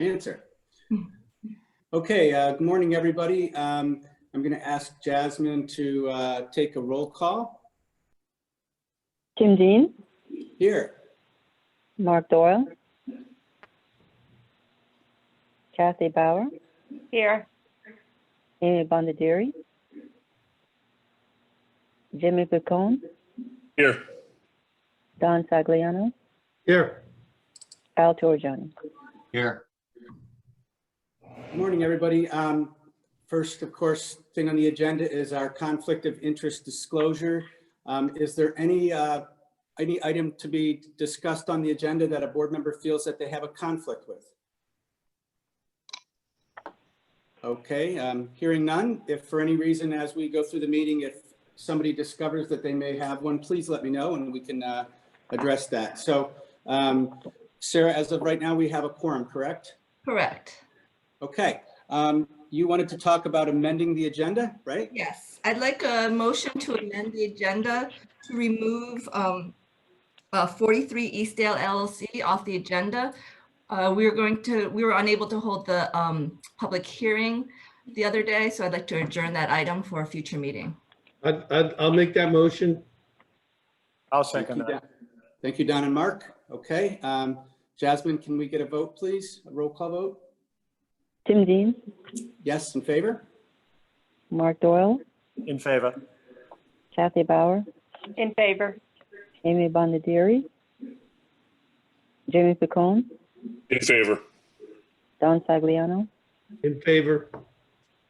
answer. Okay, good morning, everybody. I'm going to ask Jasmine to take a roll call. Tim Dean, Here. Mark Doyle, Kathy Bauer, Here. Amy Bondadiri, Jimmy Picone, Here. Don Sagliano, Here. Al Torjani. Here. Good morning, everybody. First, of course, thing on the agenda is our conflict of interest disclosure. Is there any item to be discussed on the agenda that a board member feels that they have a conflict with? Okay, hearing none. If for any reason as we go through the meeting, if somebody discovers that they may have one, please let me know and we can address that. So, Sarah, as of right now, we have a quorum, correct? Correct. Okay. You wanted to talk about amending the agenda, right? Yes, I'd like a motion to amend the agenda to remove 43 Eastdale LLC off the agenda. We were unable to hold the public hearing the other day, so I'd like to adjourn that item for a future meeting. I'll make that motion. I'll Thank second you, that. Don. Thank you, Don and Mark. Okay. Jasmine, can we get a vote, please? A roll call vote? Tim Dean, Yes, in favor? Mark Doyle, In favor. Kathy Bauer, In favor. Amy Bondadiri, Jimmy Picone, In favor. Don Sagliano, In favor.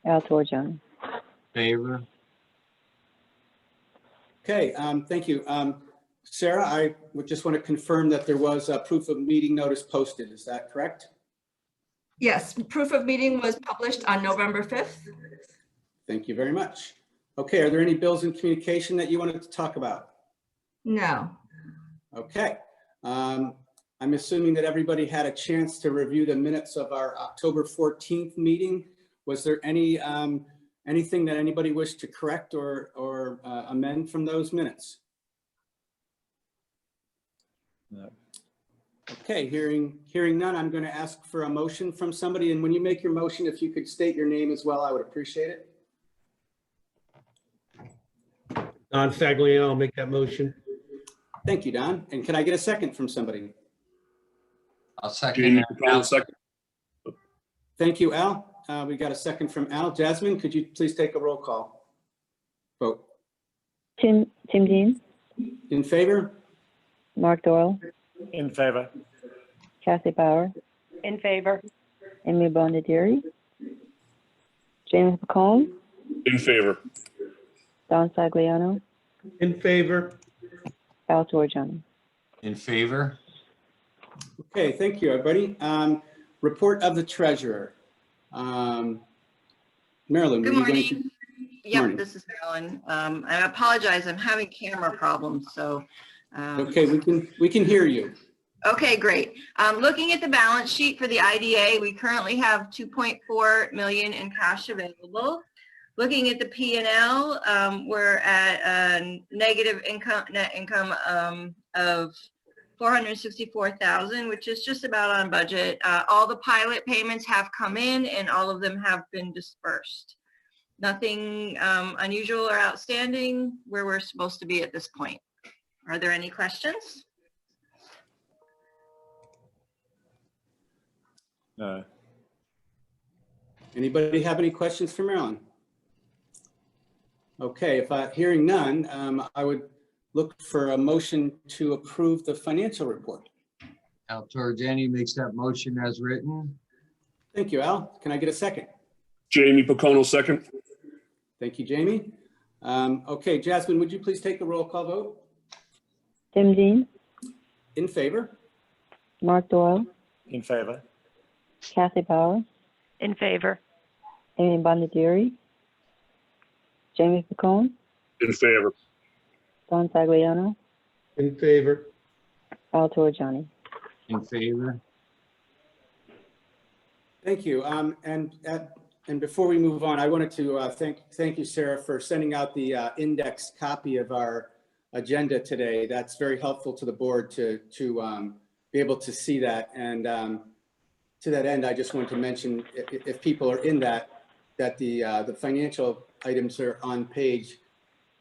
Al Torjani. Favor. Okay, thank you. Sarah, I would just want to confirm that there was a proof of meeting notice posted. Is that correct? Yes, proof of meeting was published on November 5th. Thank you very much. Okay, are there any bills in communication that you wanted to talk about? No. Okay. I'm assuming that everybody had a chance to review the minutes of our October 14th meeting. Was there any anything that anybody wished to correct or amend from those minutes? No. Okay, hearing none, I'm going to ask for a motion from somebody. And when you make your motion, if you could state your name as well, I would appreciate it. Don Sagliano, I'll make that motion. Thank you, Don. And can I get a second from somebody? I'll second Jamie that. Picone, second. Thank you, Al. We got a second from Al. Jasmine, could you please take a roll call vote? Tim Dean, In favor? Mark Doyle, In favor. Kathy Bauer, In favor. Amy Bondadiri, Jimmy Picone, In favor. Don Sagliano, In favor. Al Torjani. In favor. Okay, thank you, everybody. Report of the treasurer. Marilyn. Good were you going to- morning. Yep, morning. this is Marilyn. I apologize, I'm having camera problems, so. Okay, we can hear you. Okay, great. Looking at the balance sheet for the IDA, we currently have 2.4 million in cash available. Looking at the P&L, we're at a negative net income of 464,000, which is just about on budget. All the pilot payments have come in and all of them have been dispersed. Nothing unusual or outstanding where we're supposed to be at this point. Are there any questions? No. Anybody have any questions for Marilyn? Okay, if hearing none, I would look for a motion to approve the financial report. Al Torjani makes that motion as written. Thank you, Al. Can I get a second? Jamie Picone, second. Thank you, Jamie. Okay, Jasmine, would you please take a roll call vote? Tim Dean, In favor? Mark Doyle, In favor. Kathy Bauer, In favor. Amy Bondadiri, Jamie Picone, In favor. Don Sagliano, In favor. Al Torjani. In favor. Thank you. And before we move on, I wanted to thank you, Sarah, for sending out the index copy of our agenda today. That's very helpful to the board to be able to see that. And to that end, I just want to mention, if people are in that the financial items are on page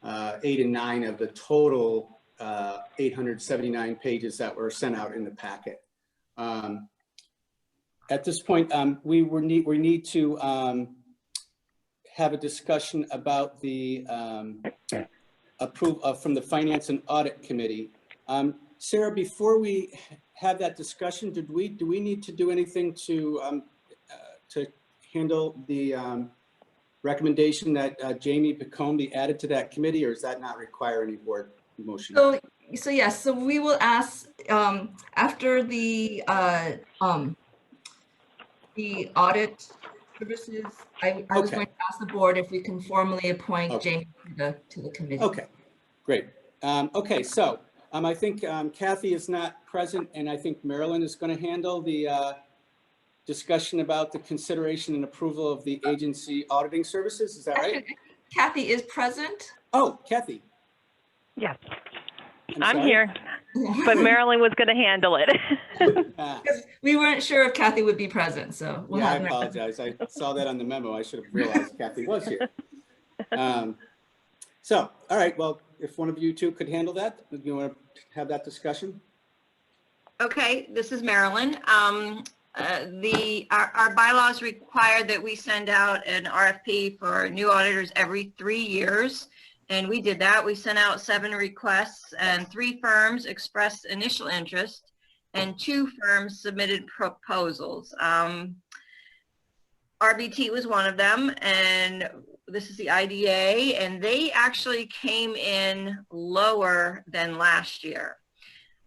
8 and 9 of the total 879 pages that were sent out in the packet. At this point, we need to have a discussion about the approval from the Finance and Audit Committee. Sarah, before we have that discussion, do we need to do anything to handle the recommendation that Jamie Picone be added to that committee, or does that not require any board motion? So yes, so we will ask after the audit services. I was Okay. going to ask the board if we can formally appoint Okay. Jamie to the committee. Okay, great. Okay, so I think Kathy is not present, and I think Marilyn is going to handle the discussion about the consideration and approval of the agency auditing services. Is that right? Actually, Kathy is present. Oh, Kathy. Yes, I'm I'm sorry. here, but Marilyn was going to handle it. Ah, Because we weren't sure if Kathy would be present, so we'll yeah, I have Marilyn. apologize. I saw that on the memo. I should have realized Kathy was here. So, all right, well, if one of you two could handle that, do you want to have that discussion? Okay, this is Marilyn. Our bylaws require that we send out an RFP for new auditors every 3 years. And we did that. We sent out 7 requests and 3 firms expressed initial interest and 2 firms submitted proposals. RBT was one of them, and this is the IDA, and they actually came in lower than last year.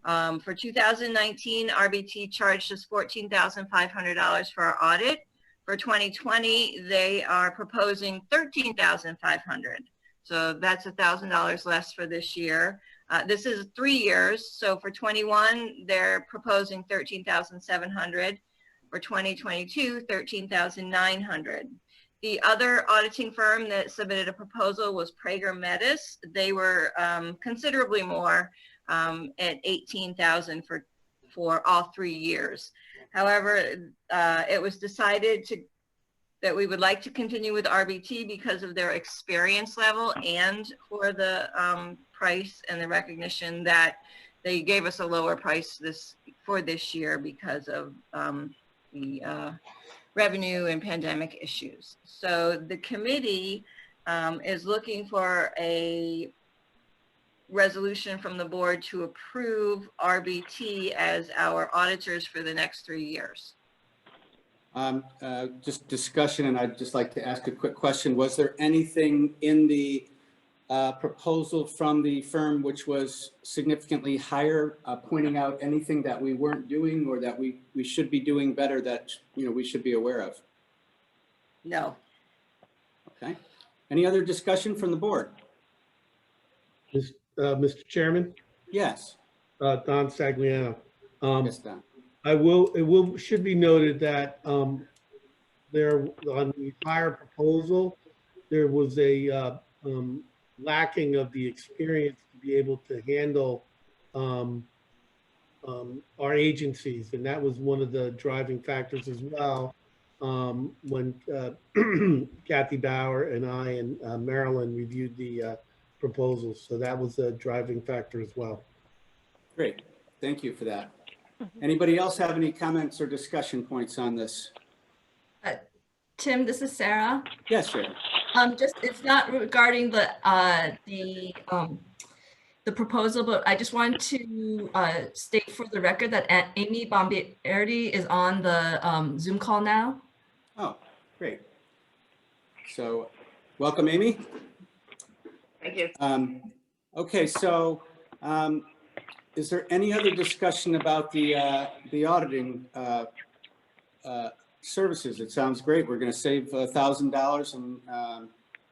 For 2019, RBT charged us $14,500 for our audit. For 2020, they are proposing $13,500. So that's $1,000 less for this year. This is 3 years. So for 21, they're proposing $13,700. For 2022, $13,900. The other auditing firm that submitted a proposal was Prager Metis. They were considerably more at $18,000 for all 3 years. However, it was decided that we would like to continue with RBT because of their experience level and for the price and the recognition that they gave us a lower price for this year because of the revenue and pandemic issues. So the committee is looking for a resolution from the board to approve RBT as our auditors for the next 3 years. Just discussion, and I'd just like to ask a quick question. Was there anything in the proposal from the firm which was significantly higher, pointing out anything that we weren't doing or that we should be doing better that, we should be aware of? No. Okay. Any other discussion from the board? Mr. Chairman, Yes. Don Sagliano. Yes, Don. Should be noted that there on the prior proposal, there was a lacking of the experience to be able to handle our agencies, and that was one of the driving factors as well. When Kathy Bauer and I and Marilyn reviewed the proposals, so that was a driving factor as well. Great. Thank you for that. Anybody else have any comments or discussion points on this? Tim, this is Sarah. Yes, Sharon. Just, it's not regarding the proposal, but I just wanted to state for the record that Amy Bombieri is on the Zoom call now. Oh, great. So, welcome, Amy. Thank you. Okay, so is there any other discussion about the auditing services? It sounds great. We're going to save $1,000 and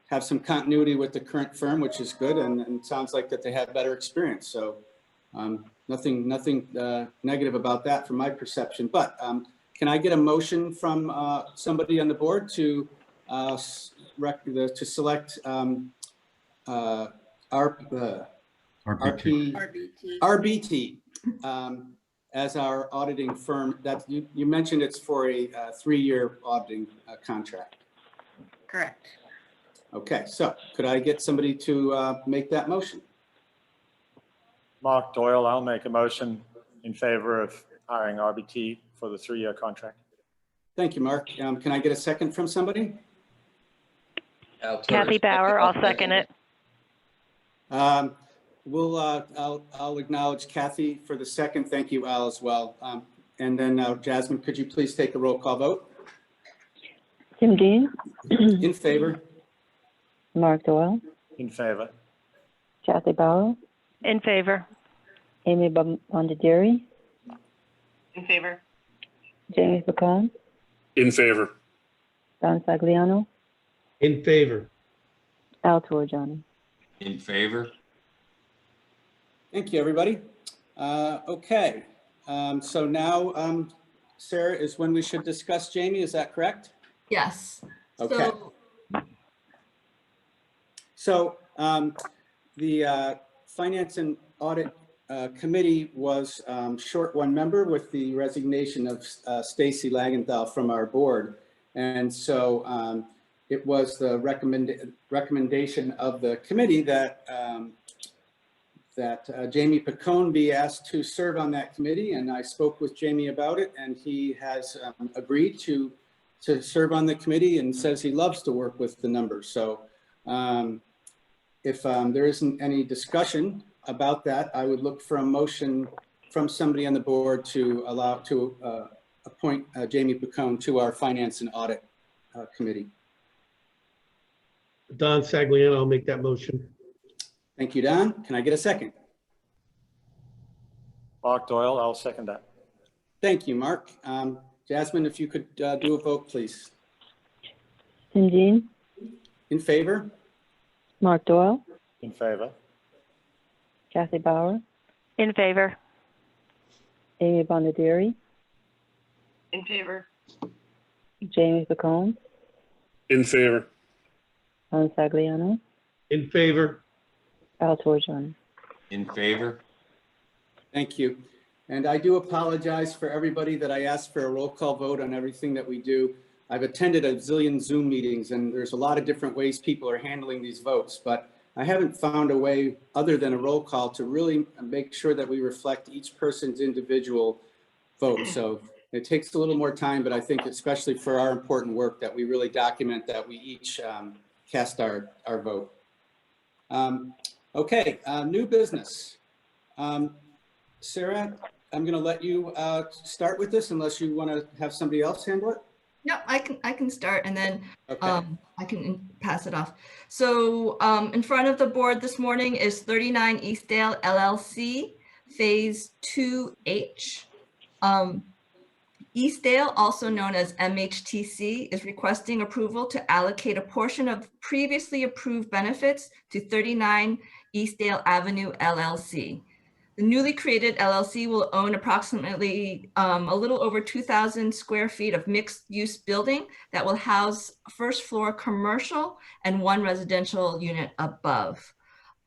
have some continuity with the current firm, which is good, and it sounds like that they have better experience. So nothing negative about that from my perception. But can I get a motion from somebody on the board to select RBT as our auditing firm. That you mentioned it's for a 3-year auditing contract. Correct. Okay, so could I get somebody to make that motion? Mark Doyle, I'll make a motion in favor of hiring RBT for the 3-year contract. Thank you, Mark. Can I get a second from somebody? Kathy Bauer, I'll second it. I'll acknowledge Kathy for the second. Thank you, Al, as well. And then Jasmine, could you please take a roll call vote? Tim Dean, In favor? Mark Doyle, In favor. Kathy Bauer, In favor. Amy Bondieri, In favor. Jamie Picone, In favor. Don Sagliano, In favor. Al Torrigiani. In favor? Thank you, everybody. Okay, so now, Sarah, is when we should discuss Jamie, is that correct? Yes. Okay. So So the Finance and Audit Committee was short one member with the resignation of Stacy Lagenthal from our board. And so it was the recommendation of the committee that Jamie Picone be asked to serve on that committee. And I spoke with Jamie about it, and he has agreed to serve on the committee and says he loves to work with the numbers. So if there isn't any discussion about that, I would look for a motion from somebody on the board to appoint Jamie Picone to our Finance and Audit Committee. Don Sagliano, I'll make that motion. Thank you, Don. Can I get a second? Mark Doyle, I'll second that. Thank you, Mark. Jasmine, if you could do a vote, please. Tim Dean, In favor? Mark Doyle, In favor. Kathy Bauer, In favor. Amy Bondieri, In favor. Jamie Picone, In favor. Don Sagliano, In favor. Al Torrigiani. In favor? Thank you. And I do apologize for everybody that I asked for a roll call vote on everything that we do. I've attended a zillion Zoom meetings, and there's a lot of different ways people are handling these votes, but I haven't found a way other than a roll call to really make sure that we reflect each person's individual vote. So it takes a little more time, but I think especially for our important work that we really document that we each cast our vote. Okay, new business. Sarah, I'm going to let you start with this unless you want to have somebody else handle it. yeah, I can start, and then Okay. I can pass it off. So in front of the board this morning is 39 Eastdale LLC, Phase 2H. Eastdale, also known as MHTC, is requesting approval to allocate a portion of previously approved benefits to 39 Eastdale Avenue LLC. The newly created LLC will own approximately a little over 2,000 square feet of mixed-use building that will house first floor commercial and 1 residential unit above.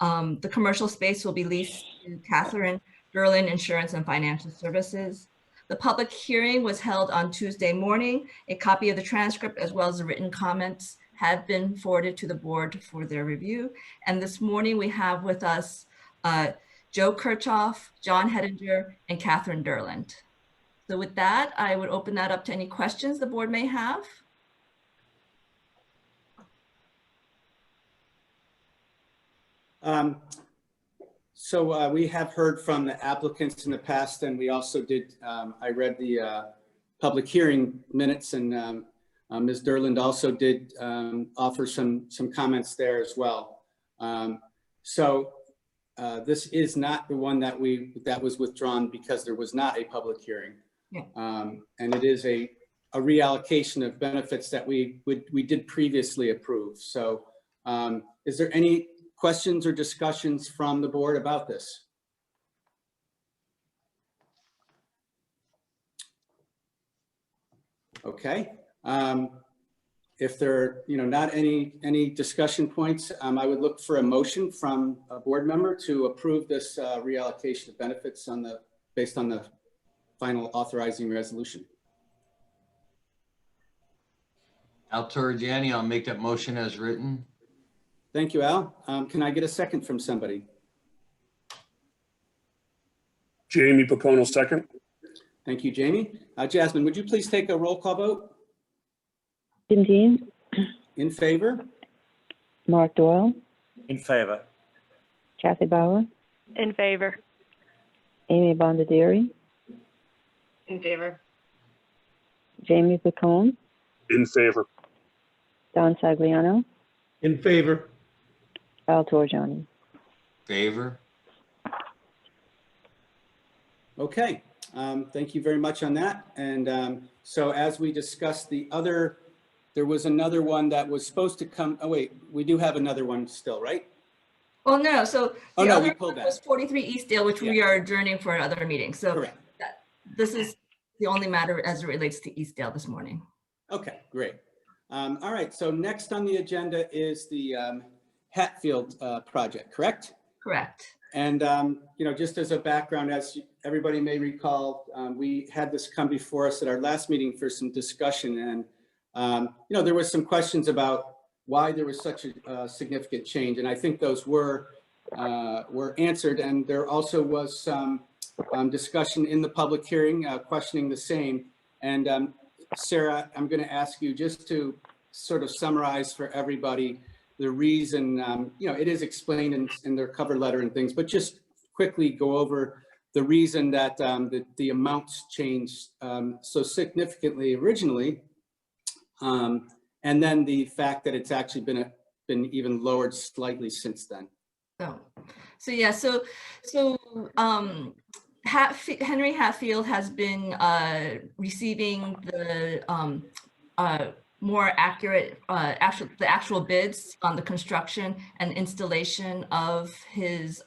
The commercial space will be leased to Catherine Derlin Insurance and Financial Services. The public hearing was held on Tuesday morning. A copy of the transcript as well as the written comments have been forwarded to the board for their review. And this morning we have with us Joe Kirchhoff, John Hedinger, and Catherine Derland. So with that, I would open that up to any questions the board may have. So we have heard from the applicants in the past, and we also did, I read the public hearing minutes, and Ms. Derland also did offer some comments there as well. So this is not the one that was withdrawn because there was not a public hearing. Yeah. And it is a reallocation of benefits that we did previously approve. So is there any questions or discussions from the board about this? Okay. If there are, not any discussion points, I would look for a motion from a board member to approve this reallocation of benefits based on the final authorizing resolution. Al Torrigiani, I'll make that motion as written. Thank you, Al. Can I get a second from somebody? Jamie Pocono, second. Thank you, Jamie. Jasmine, would you please take a roll call vote? Jim Dean, In favor? Mark Doyle, In favor. Kathy Bauer, In favor. Amy Bondieri, In favor. Jamie Picone, In favor. Don Sagliano, In favor. Al Torrigiani. Favor. Okay, thank you very much on that. And so as we discussed there was another one that was supposed to come, oh wait, we do have another one still, right? Well, no, so Oh, the no, we other pulled one was that. 43 Eastdale, which we are adjourning for another meeting. So Correct. this is the only matter as it relates to Eastdale this morning. Okay, great. All right, so next on the agenda is the Hatfield project, correct? Correct. And, just as a background, as everybody may recall, we had this come before us at our last meeting for some discussion. And, there was some questions about why there was such a significant change. And I think those were answered. And there also was some discussion in the public hearing questioning the same. And Sarah, I'm going to ask you just to sort of summarize for everybody the reason, it is explained in their cover letter and things, but just quickly go over the reason that the amounts changed so significantly originally, and then the fact that it's actually been even lowered slightly since then. Henry Hatfield has been receiving the more accurate, the actual bids on the construction and installation of his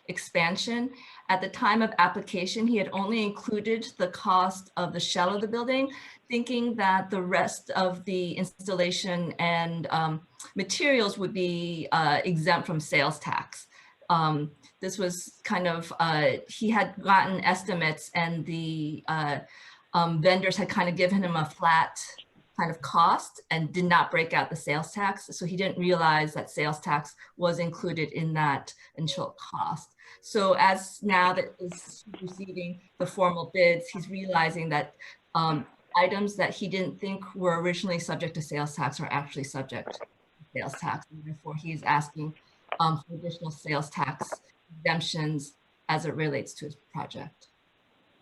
expansion. At the time of application, he had only included the cost of the shell of the building, thinking that the rest of the installation and materials would be exempt from sales tax. This was kind of, he had gotten estimates and the vendors had kind of given him a flat kind of cost and did not break out the sales tax. So he didn't realize that sales tax was included in that initial cost. So as now that he's receiving the formal bids, he's realizing that items that he didn't think were originally subject to sales tax are actually subject to sales tax. And therefore he is asking for additional sales tax exemptions as it relates to his project.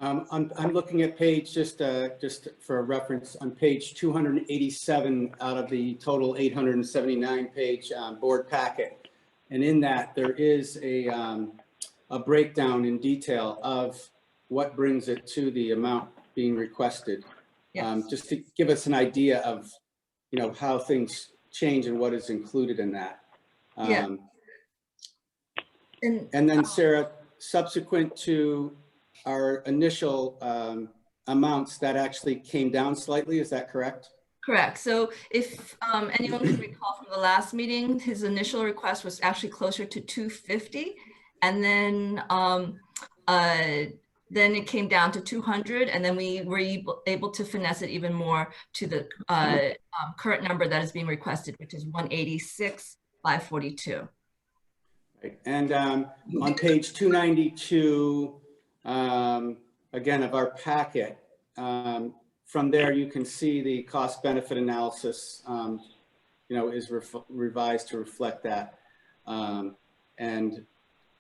I'm looking at page, just for a reference, on page 287 out of the total 879 page board packet. And in that, there is a breakdown in detail of what brings it to the amount being requested. Yes. Just to give us an idea of, how things change and what is included in that. Yeah. And then Sarah, subsequent to our initial amounts, that actually came down slightly, is that correct? Correct. So if anyone can recall from the last meeting, his initial request was actually closer to 250. And then it came down to 200. And then we were able to finesse it even more to the current number that is being requested, which is 186,542. Right. And on page 292, again, of our packet, from there you can see the cost benefit analysis, is revised to reflect that. And,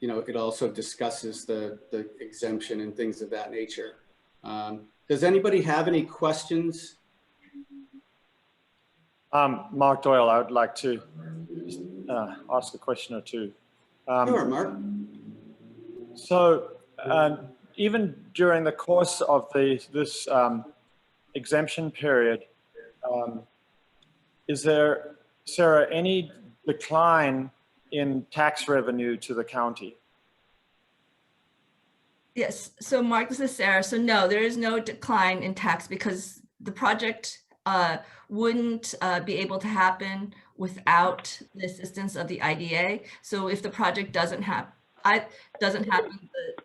it also discusses the exemption and things of that nature. Does anybody have any questions? Mark Doyle, I would like to just, ask a question or two. Sure, Mark. So even during the course of this exemption period, is there, Sarah, any decline in tax revenue to the county? Yes. So Mark, this is Sarah. So no, there is no decline in tax because the project wouldn't be able to happen without the assistance of the IDA. So if the project doesn't happen,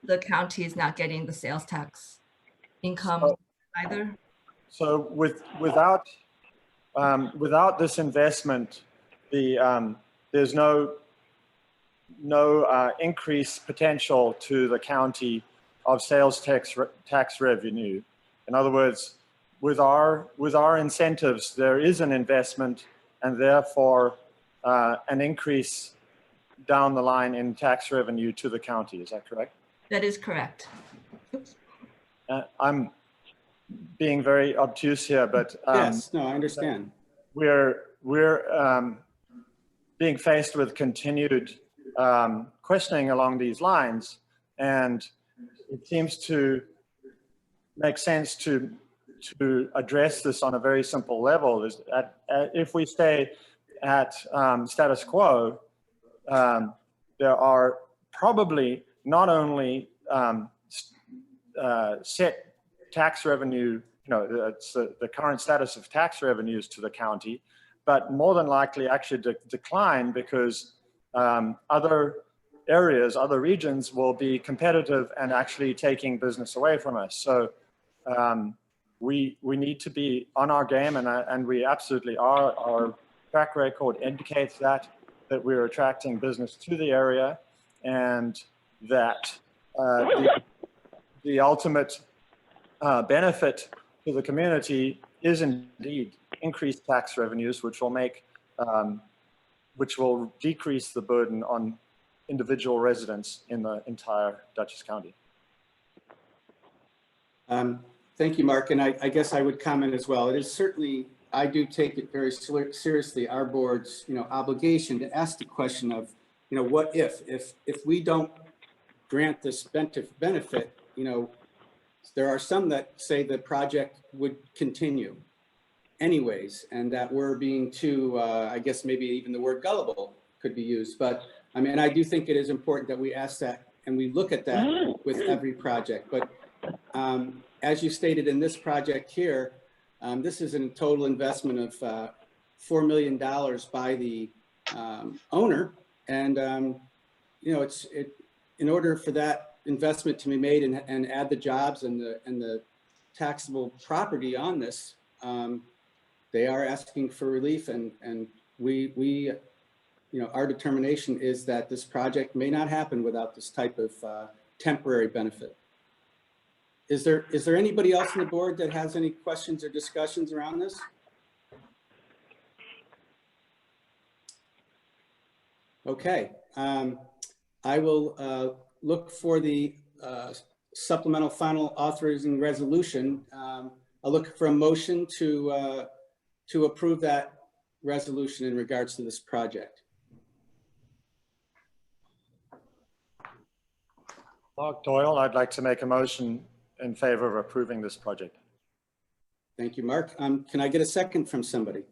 the county is not getting the sales tax income either. So without this investment, there's no increased potential to the county of sales tax revenue. In other words, with our incentives, there is an investment and therefore an increase down the line in tax revenue to the county. Is that correct? That is correct. Oops. I'm being very obtuse here, but Yes, no, I understand. we're being faced with continued questioning along these lines, and it seems to make sense to address this on a very simple level. If we stay at status quo, there are probably not only set tax revenue, it's the current status of tax revenues to the county, but more than likely actually decline because other areas, other regions will be competitive and actually taking business away from us. So we need to be on our game, and we absolutely are. Our track record indicates that we're attracting business to the area, and that the ultimate benefit to the community is indeed increased tax revenues, which will decrease the burden on individual residents in the entire Dutchess County. Thank you, Mark. And I guess I would comment as well. It is certainly, I do take it very seriously, our board's, obligation to ask the question of, what if we don't grant this benefit, there are some that say the project would continue anyways, and that we're being too, I guess maybe even the word gullible could be used. But I mean, I do think it is important that we ask that and we look at that with every project. But as you stated in this project here, this is a total investment of $4 million by the owner. And, in order for that investment to be made and add the jobs and the taxable property on this, they are asking for relief, and we our determination is that this project may not happen without this type of temporary benefit. Is there anybody else on the board that has any questions or discussions around this? Okay, I will look for the supplemental final authorizing resolution. I'll look for a motion to approve that resolution in regards to this project. Mark Doyle, I'd like to make a motion in favor of approving this project. Thank you, Mark. Can I get a second from somebody?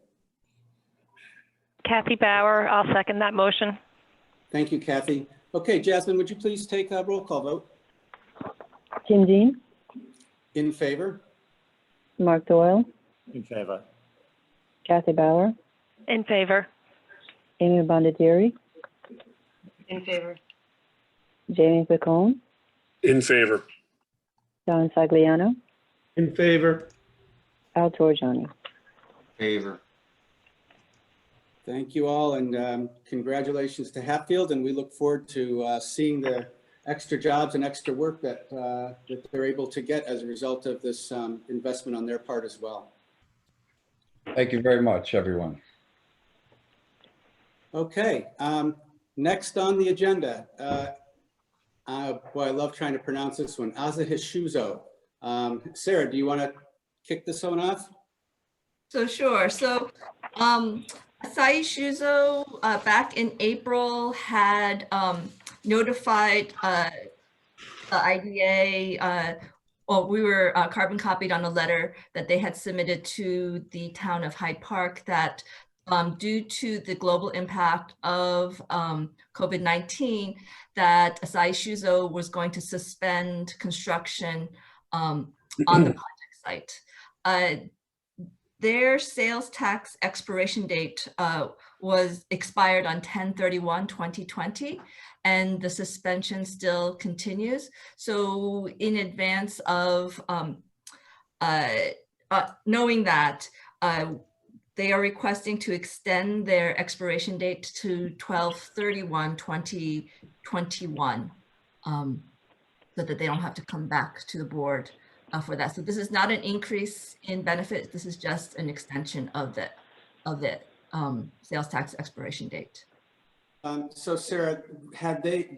Kathy Bauer, I'll second that motion. Thank you, Kathy. Okay, Jasmine, would you please take a roll call vote? Jim Dean, In favor? Mark Doyle, In favor. Kathy Bauer, In favor. Amy Bondieri, In favor. Jamie Picone, In favor. Don Sagliano, In favor. Al Torriani. Favor. Thank you all, and congratulations to Hatfield, and we look forward to seeing the extra jobs and extra work that they're able to get as a result of this investment on their part as well. Thank you very much, everyone. Okay, next on the agenda, boy, I love trying to pronounce this one, Asahishuzo. Sarah, do you want to kick this one off? So sure. So Asahi Shuzo back in April had notified the IDA, well, we were carbon copied on a letter that they had submitted to the town of Hyde Park that due to the global impact of COVID-19, that Asahi Shuzo was going to suspend construction on the project site. Their sales tax expiration date was expired on 10/31/2020, and the suspension still continues. So in advance of knowing that, they are requesting to extend their expiration date to 12/31/2021, so that they don't have to come back to the board for that. So this is not an increase in benefits. This is just an extension of the sales tax expiration date. So Sarah,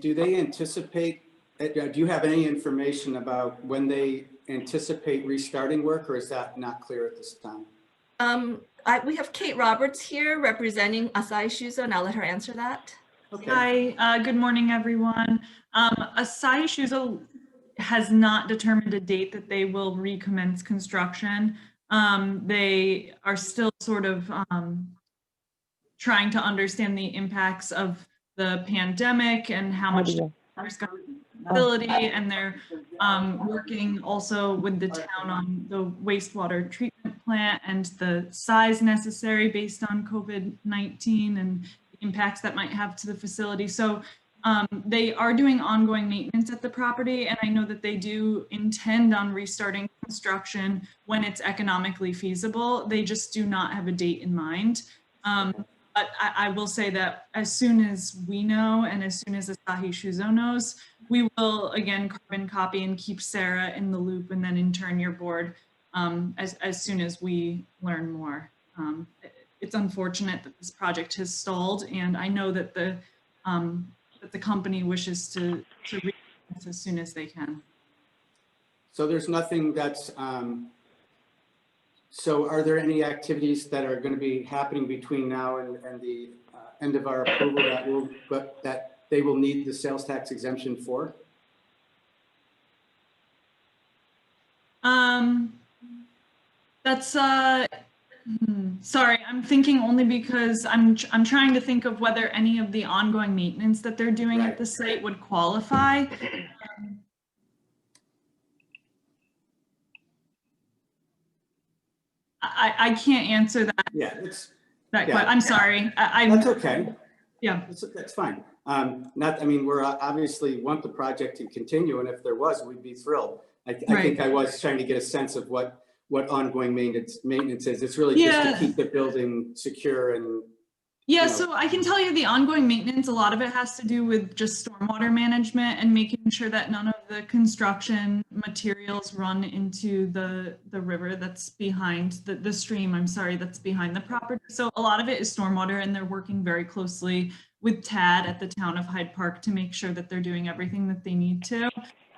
do they anticipate, do you have any information about when they anticipate restarting work, or is that not clear at this time? We have Kate Roberts here representing Asahi Shuzo, and I'll let her answer that. Okay. Hi, good morning, everyone. Asahi Shuzo has not determined a date that they will recommence construction. They are still sort of trying to understand the impacts of the pandemic and how much there's going to be facility, and they're working also with the town on the wastewater treatment plant and the size necessary based on COVID-19 and the impacts that might have to the facility. So they are doing ongoing maintenance at the property, and I know that they do intend on restarting construction when it's economically feasible. They just do not have a date in mind. But I will say that as soon as we know, and as soon as Asahi Shuzo knows, we will again carbon copy and keep Sarah in the loop, and then in turn your board as soon as we learn more. It's unfortunate that this project has stalled, and I know that the company wishes to recommence as soon as they can. So there's nothing that's, so are there any activities that are going to be happening between now and the end of our approval that they will need the sales tax exemption for? That's sorry, I'm thinking only because I'm trying to think of whether any of the ongoing maintenance that they're doing at the site would qualify. I can't answer that. Yeah, it's I'm sorry. that's okay. Yeah, that's fine. We're obviously want the project to continue, and if there was, we'd be thrilled. I think I was trying to get a sense of what ongoing maintenance is. It's really just to keep the building secure and. Yeah, so I can tell you the ongoing maintenance, a lot of it has to do with just stormwater management and making sure that none of the construction materials run into the river that's behind the stream, that's behind the property. So a lot of it is stormwater, and they're working very closely with TAD at the town of Hyde Park to make sure that they're doing everything that they need to.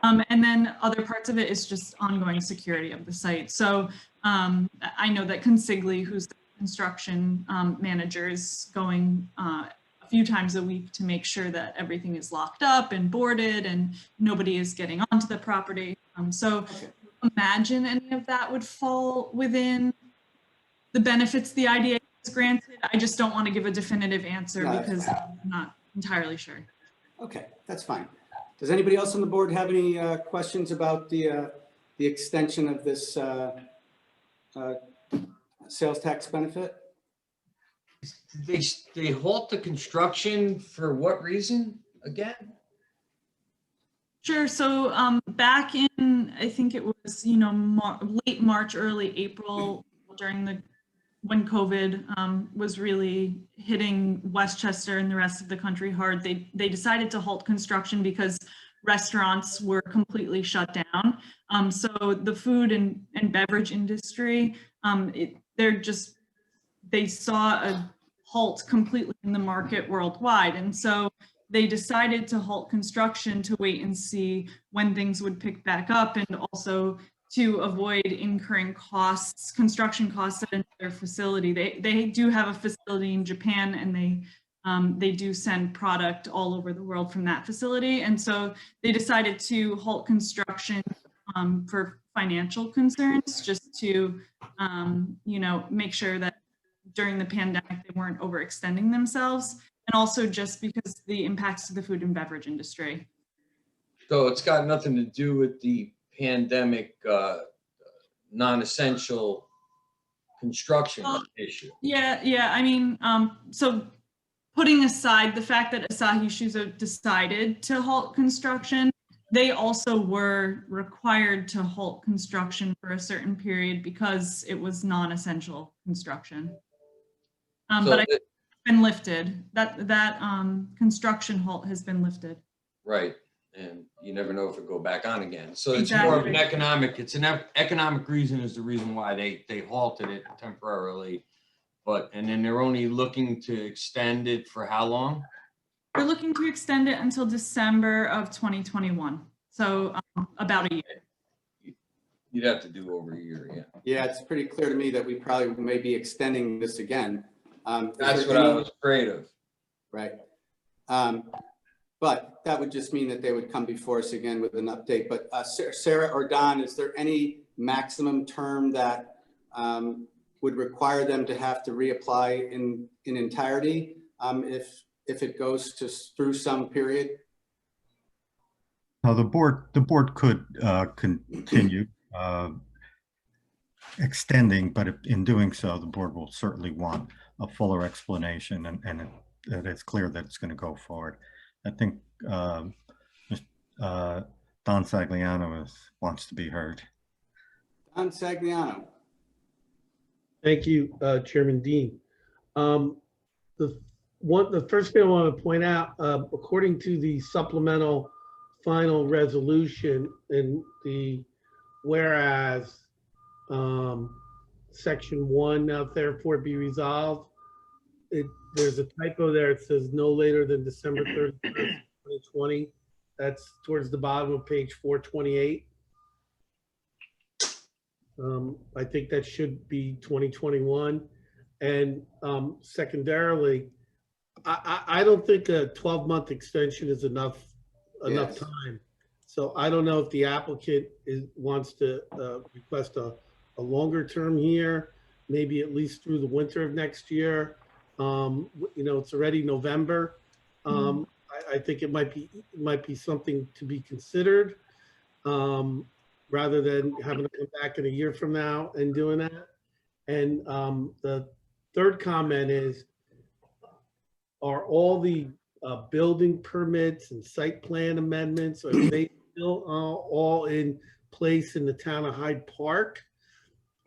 And then other parts of it is just ongoing security of the site. So I know that Consigli, who's the construction manager, is going a few times a week to make sure that everything is locked up and boarded and nobody is getting onto the property. So imagine any of that would fall within the benefits the IDA is granted. I just don't want to give a definitive answer because I'm not entirely sure. Okay, that's fine. Does anybody else on the board have any questions about the extension of this sales tax benefit? They halt the construction for what reason again? Sure. So back in, I think it was, late March, early April, when COVID was really hitting Westchester and the rest of the country hard, they decided to halt construction because restaurants were completely shut down. So the food and beverage industry, they saw a halt completely in the market worldwide. And so they decided to halt construction to wait and see when things would pick back up, and also to avoid incurring costs, construction costs at another facility. They do have a facility in Japan, and they do send product all over the world from that facility. And so they decided to halt construction for financial concerns, just to, make sure that during the pandemic, they weren't overextending themselves. And also just because the impacts to the food and beverage industry. So it's got nothing to do with the pandemic non-essential construction issue. Yeah. So putting aside the fact that Asahi Shuzo decided to halt construction, they also were required to halt construction for a certain period because it was non-essential construction. So But it- it's been lifted. That construction halt has been lifted. Right, and you never know if it go back on again. So it's more of an Exactly. economic, it's an economic reason is the reason why they halted it temporarily. But, and then they're only looking to extend it for how long? We're looking to extend it until December of 2021. So about a year. You'd have to do over a year, yeah. Yeah, it's pretty clear to me that we probably may be extending this again. Is That's there what I any- was afraid of. Right. But that would just mean that they would come before us again with an update. But Sarah or Don, is there any maximum term that would require them to have to reapply in entirety if it goes through some period? Now, the board could continue extending, but in doing so, the board will certainly want a fuller explanation and that it's clear that it's going to go forward. I think Don Sagliano wants to be heard. Don Sagliano. Thank you, Chairman Dean. The first thing I want to point out, according to the supplemental final resolution in the whereas section 1, now therefore be resolved, there's a typo there. It says no later than December 31st, 2020. That's towards the bottom of page 428. I think that should be 2021. And secondarily, I don't think a 12-month extension is enough Yes. time. So I don't know if the applicant wants to request a longer term here, maybe at least through the winter of next year. It's already November. I think it might be something to be considered, rather than having to come back in a year from now and doing that. And the third comment is, are all the building permits and site plan amendments, are they still all in place in the town of Hyde Park?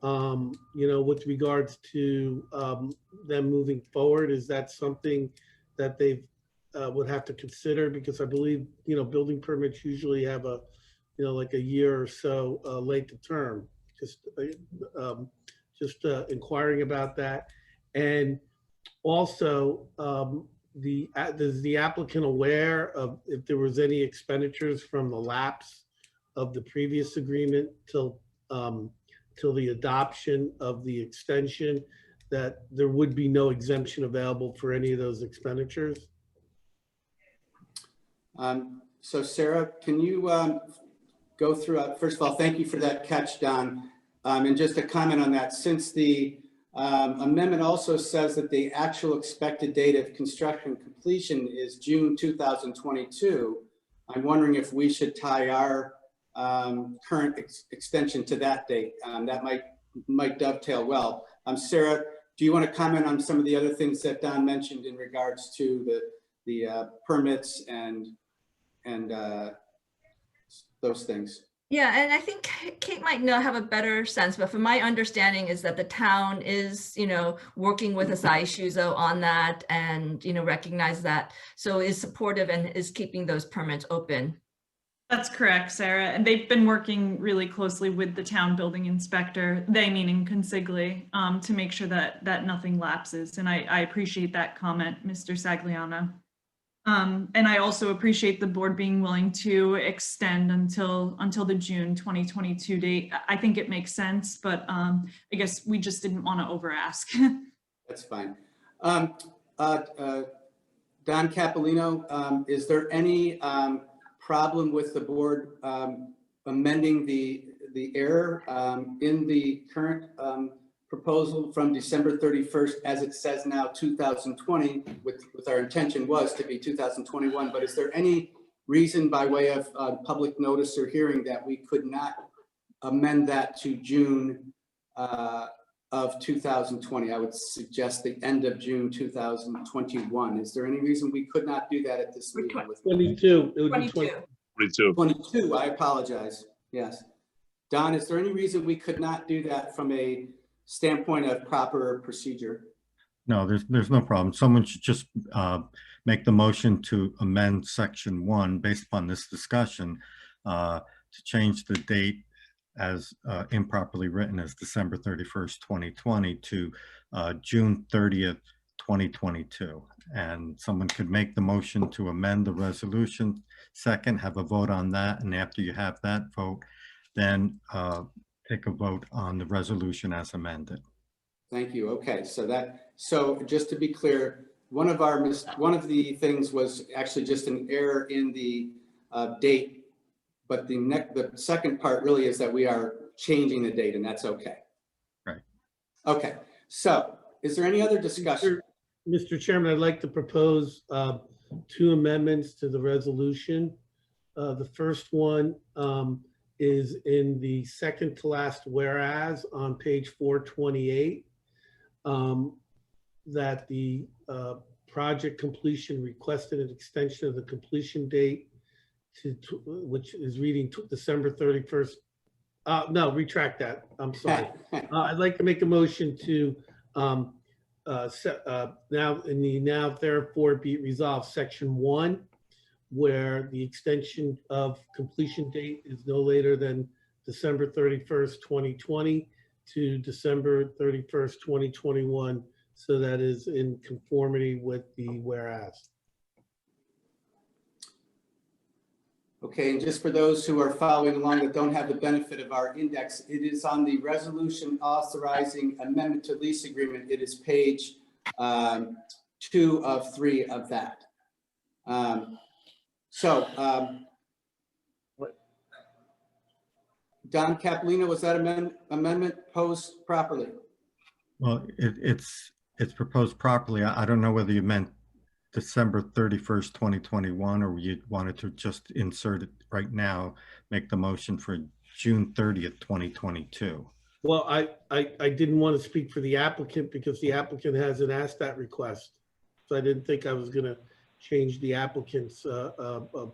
With regards to them moving forward, is that something that they would have to consider? Because I believe, building permits usually have like a year or so length of term. Just inquiring about that. And also, is the applicant aware of if there was any expenditures from the lapse of the previous agreement till the adoption of the extension, that there would be no exemption available for any of those expenditures? So Sarah, can you go through, first of all, thank you for that catch, Don. And just a comment on that, since the amendment also says that the actual expected date of construction completion is June 2022, I'm wondering if we should tie our current extension to that date. That might dovetail well. Sarah, do you want to comment on some of the other things that Don mentioned in regards to the permits and those things? Yeah, and I think Kate might have a better sense, but from my understanding is that the town is, working with Asahi Shuzo on that and, recognize that. So is supportive and is keeping those permits open. That's correct, Sarah. And they've been working really closely with the town building inspector, they meaning Consigli, to make sure that nothing lapses. And I appreciate that comment, Mr. Sagliano. And I also appreciate the board being willing to extend until the June 2022 date. I think it makes sense, but I guess we just didn't want to over ask. That's fine. Don Capolino, is there any problem with the board amending the error in the current proposal from December 31st, as it says now 2020, with our intention was to be 2021, but is there any reason by way of public notice or hearing that we could not amend that to June of 2020? I would suggest the end of June 2021. Is there any reason we could not do that at this meeting? 22, it would be 22. 22. 22, I apologize. Yes. Don, is there any reason we could not do that from a standpoint of proper procedure? No, there's no problem. Someone should just make the motion to amend section 1 based upon this discussion to change the date as improperly written as December 31st, 2020 to June 30th, 2022. And someone could make the motion to amend the resolution. Second, have a vote on that. And after you have that vote, then take a vote on the resolution as amended. Thank you. Okay, so just to be clear, one of the things was actually just an error in the date, but the second part really is that we are changing the date, and that's okay. Right. Okay, so is there any other discussion? Mr. Chairman, I'd like to propose 2 amendments to the resolution. The first one is in the second to last whereas on page 428. That the project completion requested an extension of the completion date to which is reading December 31st. No, retract that. I'm sorry. I'd like to make a motion to now therefore be resolved section 1, where the extension of completion date is no later than December 31st, 2020 to December 31st, 2021. So that is in conformity with the whereas. Okay, and just for those who are following along that don't have the benefit of our index, it is on the resolution authorizing amendment to lease agreement. It is page 2 of 3 of that. Don Capolino, was that amendment posed properly? Well, it's proposed properly. I don't know whether you meant December 31st, 2021, or you wanted to just insert it right now, make the motion for June 30th, 2022. Well, I didn't want to speak for the applicant because the applicant hasn't asked that request. So I didn't think I was going to change the applicant's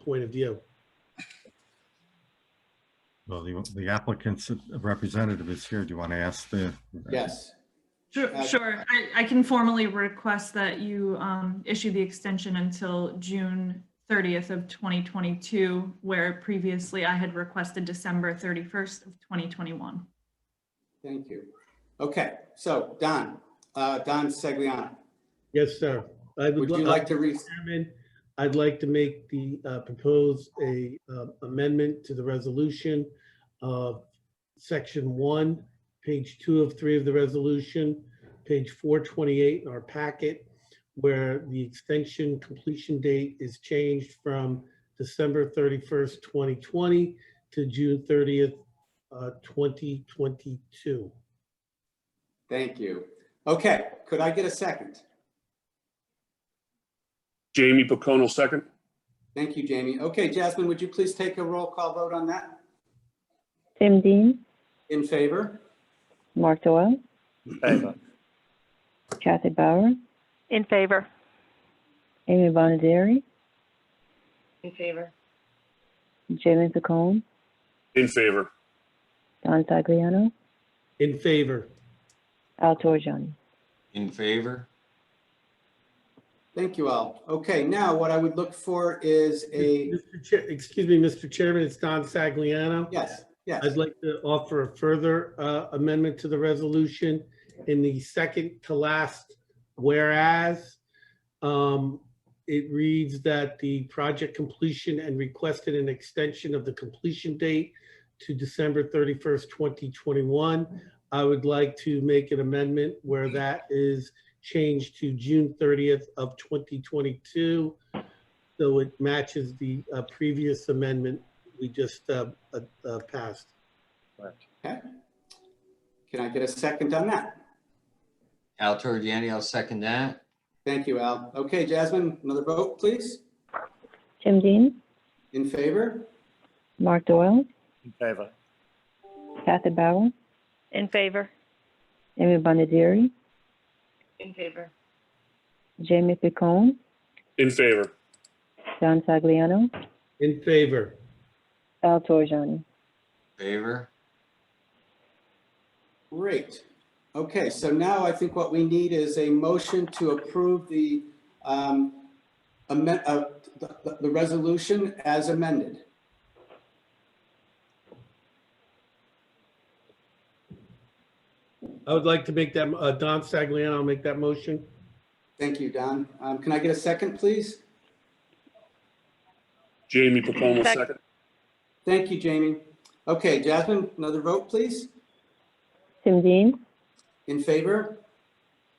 point of view. Well, the applicant's representative is here. Do you want to ask the? Yes. Sure. I can formally request that you issue the extension until June 30th of 2022, where previously I had requested December 31st of 2021. Thank you. Okay, so Don Sagliano. Yes, sir. Would you like to read? I'd like to make propose a amendment to the resolution of section 1, page 2 of 3 of the resolution, page 428 in our packet, where the extension completion date is changed from December 31st, 2020 to June 30th, 2022. Thank you. Okay, could I get a second? Jamie Pocono, second. Thank you, Jamie. Okay, Jasmine, would you please take a roll call vote on that? Tim Dean, In favor? Mark Doyle, In favor. Kathy Bauer, In favor. Amy Bonaderi, In favor. Jamie Picone, In favor. Don Sagliano, In favor. Al Torjani. In favor? Thank you all. Okay, now what I would look for is a, Excuse me, Mr. Chairman, it's Don Sagliano. yes. I'd like to offer a further amendment to the resolution in the second to last whereas. It reads that the project completion and requested an extension of the completion date to December 31st, 2021. I would like to make an amendment where that is changed to June 30th of 2022. So it matches the previous amendment we just passed. Okay. Can I get a second on that? Al Torriani, I'll second that. Thank you, Al. Okay, Jasmine, another vote, please. Tim Dean, In favor? Mark Doyle, In favor. Kathy Bauer, In favor. Amy Bonaderi, In favor. Jamie Picone, In favor. Don Sagliano, In favor. Al Torjani. Favor? Great. Okay, so now I think what we need is a motion to approve the the resolution as amended. I would like to make that, Don Stagliano, I'll make that motion. Thank you, Don. Can I get a second, please? Jamie Pocono second. Thank you, Jamie. Okay, Jasmine, another vote, please. Tim Dean, In favor?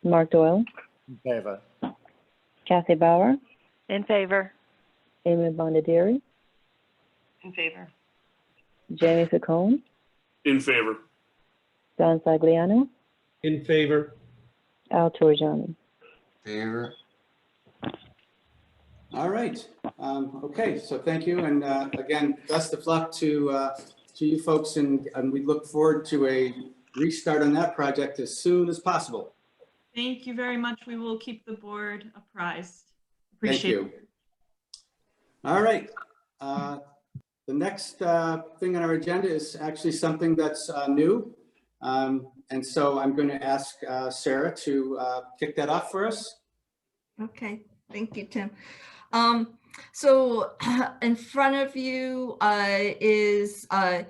Mark Doyle, In favor? Kathy Bauer, In favor. Amy Bondieri, In favor. Jamie Picone, In favor. Don Stagliano, In favor. Al Torjani. Favor? All right. Okay, so thank you. And again, best of luck to you folks. And we look forward to a restart on that project as soon as possible. Thank you very much. We will keep the board apprised. Thank Appreciate you. All right. The next thing on our agenda is actually something that's new. And so I'm going to ask Sarah to kick that off for us. Okay, thank you, Tim. So in front of you is an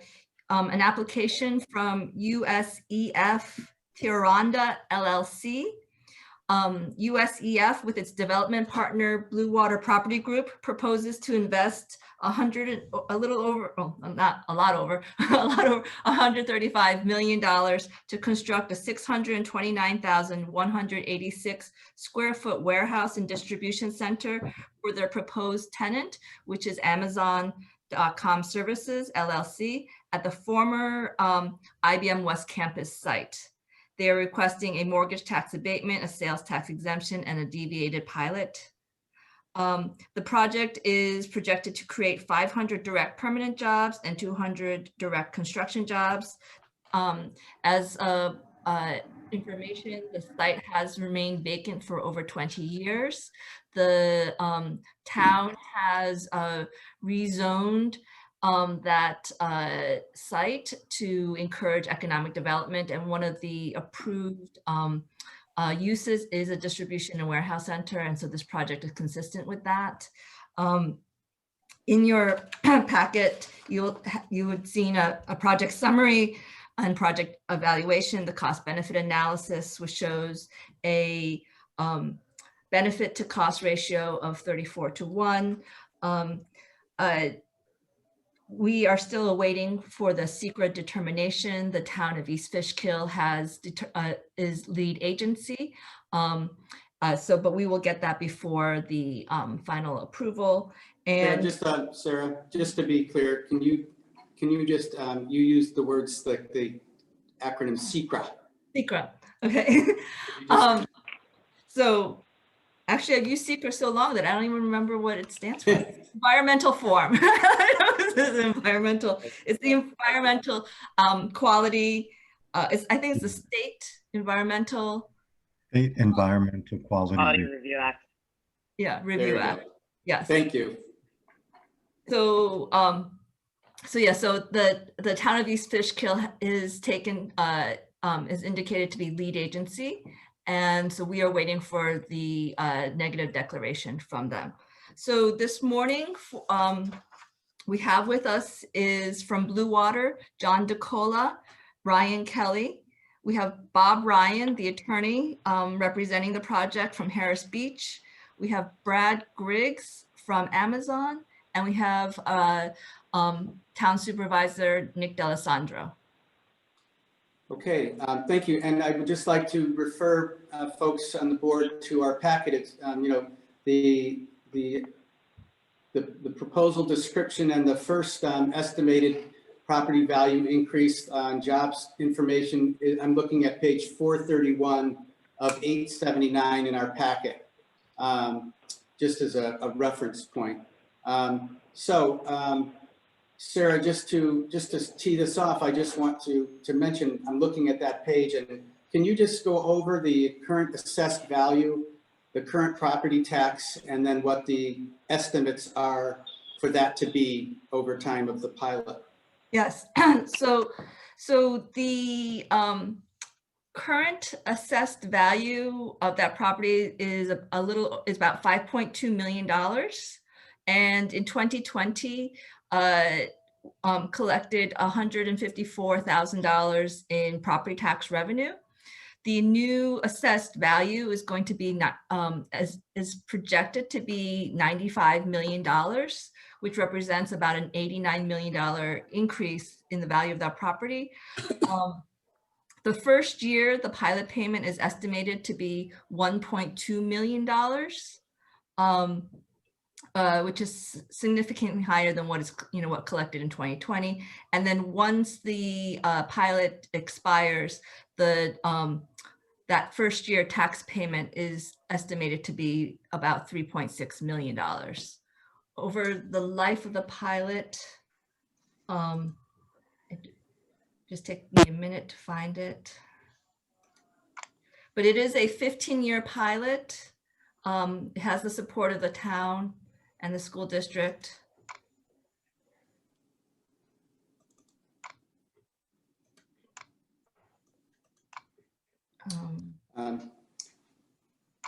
application from USEF Tironda LLC. USEF, with its development partner Blue Water Property Group, proposes to invest $135 million to construct a 629,186 square foot warehouse and distribution center for their proposed tenant, which is Amazon.com Services LLC, at the former IBM West Campus site. They are requesting a mortgage tax abatement, a sales tax exemption, and a deviated pilot. The project is projected to create 500 direct permanent jobs and 200 direct construction jobs. As of information, the site has remained vacant for over 20 years. The town has rezoned that site to encourage economic development, and one of the approved uses is a distribution and warehouse center, and so this project is consistent with that. In your packet, you had seen a project summary and project evaluation, the cost benefit analysis, which shows a benefit to cost ratio of 34:1. We are still awaiting for the secret determination. The town of East Fishkill is lead agency. But we will get that before the final approval. And Sarah, just to be clear, can you just, you used the words like the acronym SECRA. SECRA, okay. So actually I've used SECRA so long that I don't even remember what it stands for. Environmental form. It's the environmental quality. I think it's the state environmental. State Environmental Quality Review Act. Yeah, Review Act. Yes. Thank you. So, so the town of East Fishkill is taken, is indicated to be lead agency. And so we are waiting for the negative declaration from them. So this morning, we have with us is from Blue Water, John DeCola, Ryan Kelly. We have Bob Ryan, the attorney representing the project from Harris Beach. We have Brad Griggs from Amazon, and we have Town Supervisor Nick D'Alessandro. Okay, thank you. And I would just like to refer folks on the board to our packet. It's, the proposal description and the first estimated property value increase on jobs information. I'm looking at page 431 of 879 in our packet, just as a reference point. Sarah, just to tee this off, I just want to mention, I'm looking at that page, and can you just go over the current assessed value, the current property tax, and then what the estimates are for that to be over time of the pilot? Yes, so the current assessed value of that property is is about $5.2 million. And in 2020, collected $154,000 in property tax revenue. The new assessed value is going to be is projected to be $95 million, which represents about an $89 million increase in the value of that property. The first year, the pilot payment is estimated to be $1.2 million, which is significantly higher than what is, what collected in 2020. And then once the pilot expires, that first year tax payment is estimated to be about $3.6 million. Over the life of the pilot, just take me a minute to find it. But it is a 15-year pilot. It has the support of the town and the school district.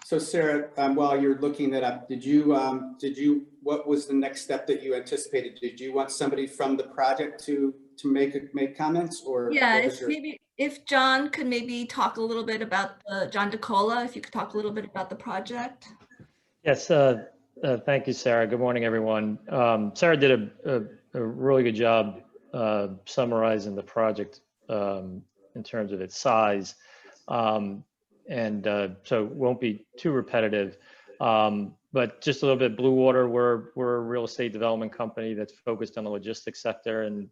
So Sarah, while you're looking that up, what was the next step that you anticipated? Did you want somebody from the project to make comments, or? Yeah, if John could maybe talk a little bit about John DeCola, if you could talk a little bit about the project. Yes, thank you, Sarah. Good morning, everyone. Sarah did a really good job summarizing the project in terms of its size. So it won't be too repetitive, but just a little bit. Blue Water, we're a real estate development company that's focused on the logistics sector, and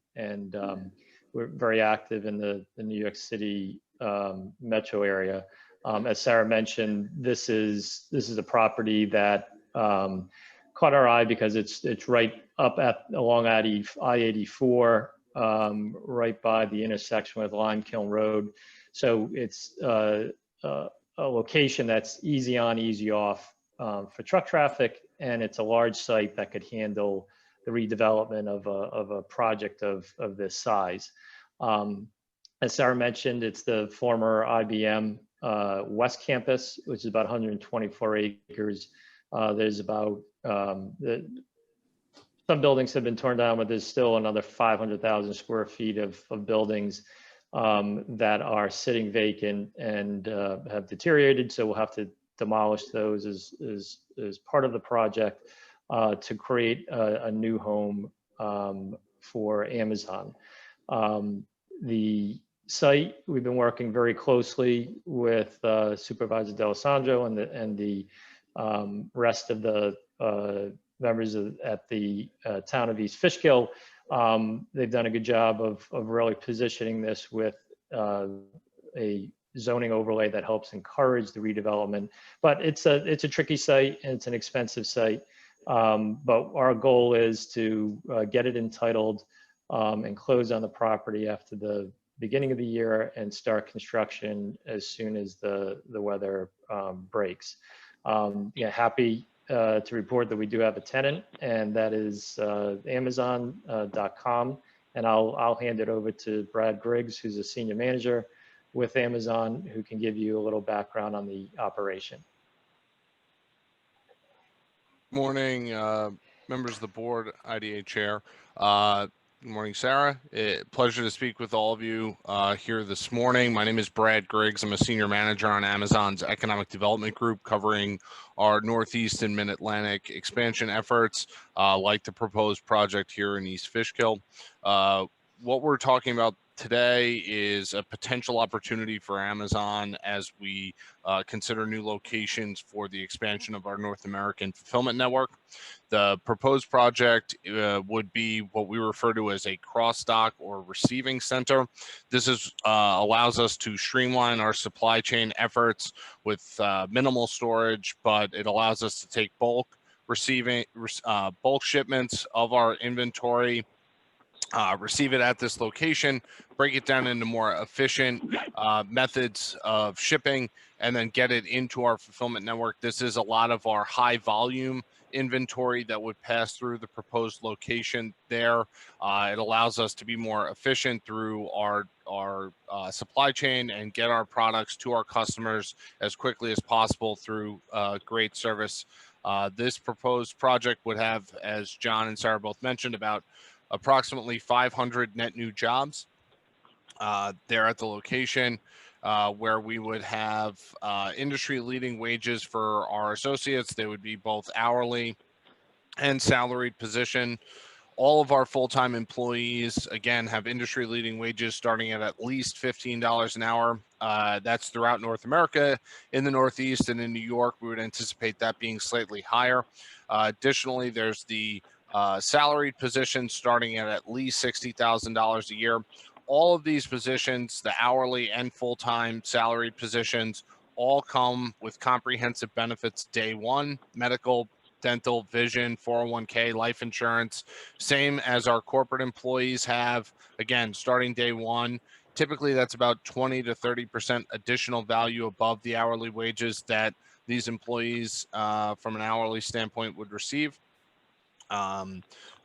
we're very active in the New York City metro area. As Sarah mentioned, this is a property that caught our eye because it's right up along I-84, right by the intersection with Limekiln Road. So it's a location that's easy on, easy off for truck traffic, and it's a large site that could handle the redevelopment of a project of this size. As Sarah mentioned, it's the former IBM West Campus, which is about 124 acres. There's about, some buildings have been torn down, but there's still another 500,000 square feet of buildings that are sitting vacant and have deteriorated. So we'll have to demolish those as part of the project to create a new home for Amazon. The site, we've been working very closely with Supervisor D'Alessandro and the rest of the members at the town of East Fishkill. They've done a good job of really positioning this with a zoning overlay that helps encourage the redevelopment. But it's a tricky site and it's an expensive site. But our goal is to get it entitled and close on the property after the beginning of the year and start construction as soon as the weather breaks. Happy to report that we do have a tenant, and that is Amazon.com. And I'll hand it over to Brad Griggs, who's a senior manager with Amazon, who can give you a little background on the operation. Morning, members of the board, IDA chair. Good morning, Sarah. Pleasure to speak with all of you here this morning. My name is Brad Griggs. I'm a senior manager on Amazon's Economic Development Group, covering our Northeast and Mid-Atlantic expansion efforts, like the proposed project here in East Fishkill. What we're talking about today is a potential opportunity for Amazon as we consider new locations for the expansion of our North American fulfillment network. The proposed project would be what we refer to as a cross-dock or receiving center. This allows us to streamline our supply chain efforts with minimal storage, but it allows us to take bulk shipments of our inventory receive it at this location, break it down into more efficient methods of shipping, and then get it into our fulfillment network. This is a lot of our high volume inventory that would pass through the proposed location there. It allows us to be more efficient through our supply chain and get our products to our customers as quickly as possible through great service. This proposed project would have, as John and Sarah both mentioned, about approximately 500 net new jobs there at the location, where we would have industry-leading wages for our associates. They would be both hourly and salaried position. All of our full-time employees, again, have industry-leading wages starting at least $15 an hour. That's throughout North America. In the Northeast and in New York, we would anticipate that being slightly higher. Additionally, there's the salaried positions starting at least $60,000 a year. All of these positions, the hourly and full-time salaried positions, all come with comprehensive benefits day one: medical, dental, vision, 401k, life insurance, same as our corporate employees have. Again, starting day one, typically that's about 20 to 30% additional value above the hourly wages that these employees from an hourly standpoint would receive.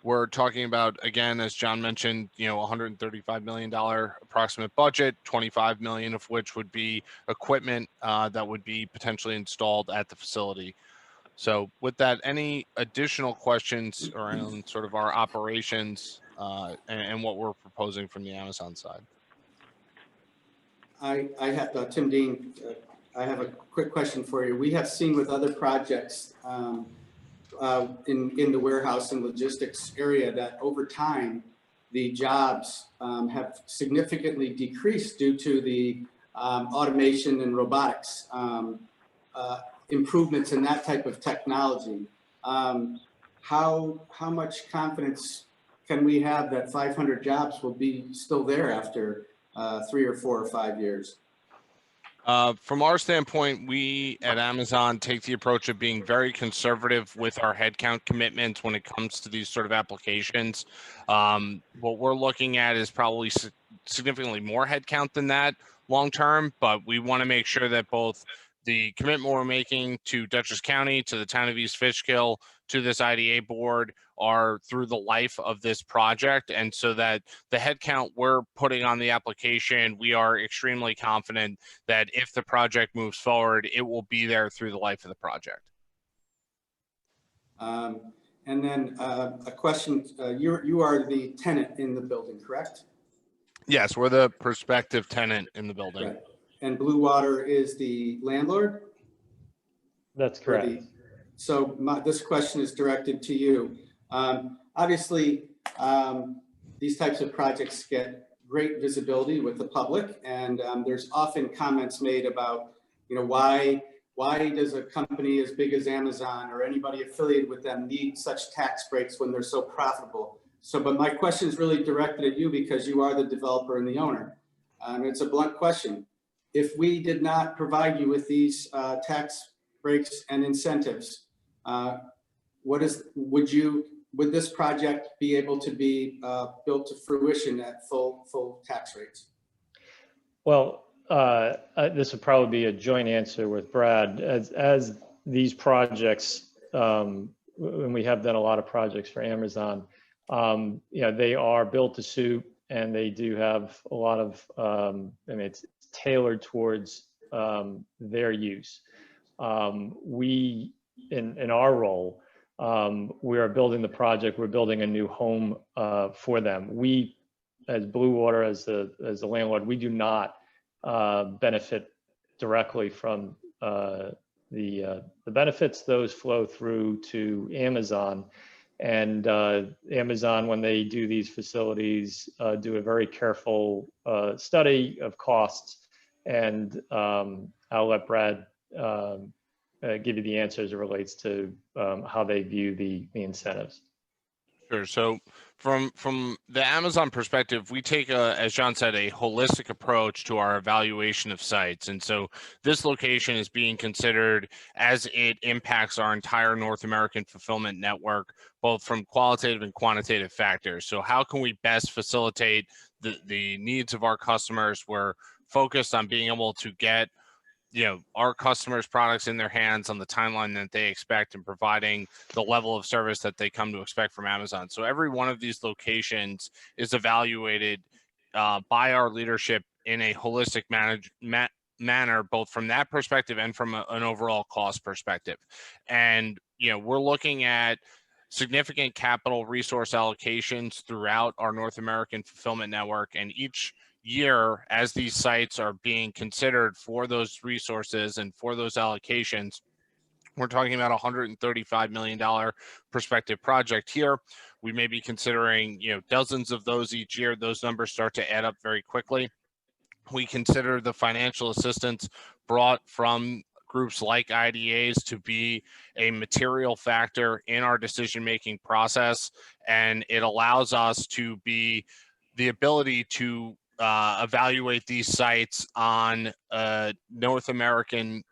We're talking about, again, as John mentioned, $135 million approximate budget, 25 million of which would be equipment that would be potentially installed at the facility. So with that, any additional questions around sort of our operations and what we're proposing from the Amazon side? I have, Tim Dean, I have a quick question for you. We have seen with other projects in the warehouse and logistics area that over time, the jobs have significantly decreased due to the automation and robotics improvements in that type of technology. How much confidence can we have that 500 jobs will be still there after 3 or 4 or 5 years? From our standpoint, we at Amazon take the approach of being very conservative with our headcount commitments when it comes to these sort of applications. What we're looking at is probably significantly more headcount than that long term, but we want to make sure that both the commitment we're making to Dutchess County, to the town of East Fishkill, to this IDA board are through the life of this project. And so that the headcount we're putting on the application, we are extremely confident that if the project moves forward, it will be there through the life of the project. And then a question, you are the tenant in the building, correct? Yes, we're the prospective tenant in the building. Right. And Blue Water is the landlord? That's correct. So this question is directed to you. Obviously, these types of projects get great visibility with the public, and there's often comments made about, why does a company as big as Amazon or anybody affiliated with them need such tax breaks when they're so profitable? But my question is really directed at you because you are the developer and the owner. It's a blunt question. If we did not provide you with these tax breaks and incentives, would this project be able to be built to fruition at full tax rates? Well, this would probably be a joint answer with Brad. As these projects, and we have done a lot of projects for Amazon, they are built to suit, and they do have a lot of, it's tailored towards their use. We, in our role, we are building the project. We're building a new home for them. We, as Blue Water, as the landlord, we do not benefit directly from the benefits. Those flow through to Amazon, and Amazon, when they do these facilities, do a very careful study of costs. And I'll let Brad give you the answer as it relates to how they view the incentives. Sure. So from the Amazon perspective, we take as John said, a holistic approach to our evaluation of sites. And so this location is being considered as it impacts our entire North American fulfillment network, both from qualitative and quantitative factors. So how can we best facilitate the needs of our customers? We're focused on being able to get our customers' products in their hands on the timeline that they expect and providing the level of service that they come to expect from Amazon. So every one of these locations is evaluated by our leadership in a holistic manner, both from that perspective and from an overall cost perspective. And, we're looking at significant capital resource allocations throughout our North American fulfillment network, and each year as these sites are being considered for those resources and for those allocations, we're talking about $135 million prospective project here. We may be considering dozens of those each year. Those numbers start to add up very quickly. We consider the financial assistance brought from groups like IDAs to be a material factor in our decision-making process, and it allows us to be the ability to evaluate these sites on a North American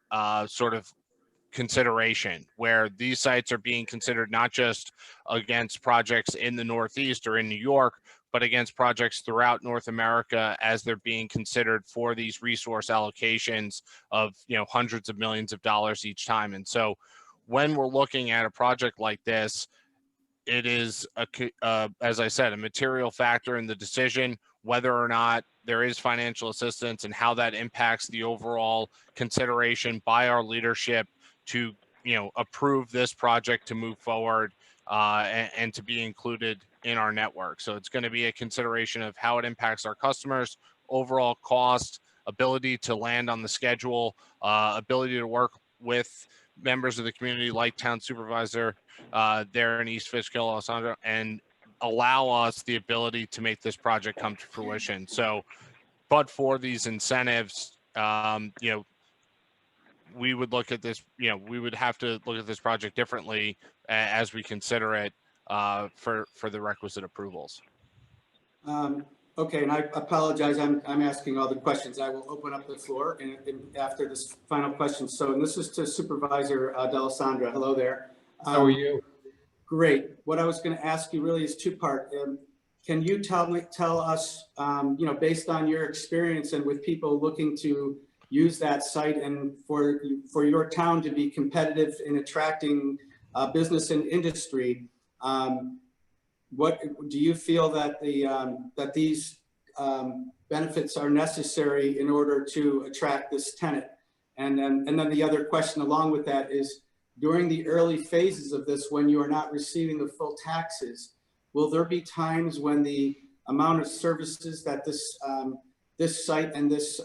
sort of consideration, where these sites are being considered not just against projects in the Northeast or in New York, but against projects throughout North America as they're being considered for these resource allocations of hundreds of millions of dollars each time. And so when we're looking at a project like this, it is, as I said, a material factor in the decision whether or not there is financial assistance and how that impacts the overall consideration by our leadership to, approve this project to move forward and to be included in our network. So it's going to be a consideration of how it impacts our customers, overall cost, ability to land on the schedule, ability to work with members of the community like Town Supervisor there in East Fishkill, Alessandro, and allow us the ability to make this project come to fruition. So, but for these incentives, we would look at this, we would have to look at this project differently as we consider it for the requisite approvals. Okay, and I apologize, I'm asking all the questions. I will open up the floor and after this final question. So, and this is to Supervisor D'Alessandro. Hello there. How are you? Great. What I was going to ask you really is two-part. Can you tell us, based on your experience and with people looking to use that site and for your town to be competitive in attracting business and industry, what do you feel that that these benefits are necessary in order to attract this tenant? And then the other question along with that is, during the early phases of this, when you are not receiving the full taxes, will there be times when the amount of services that this site and this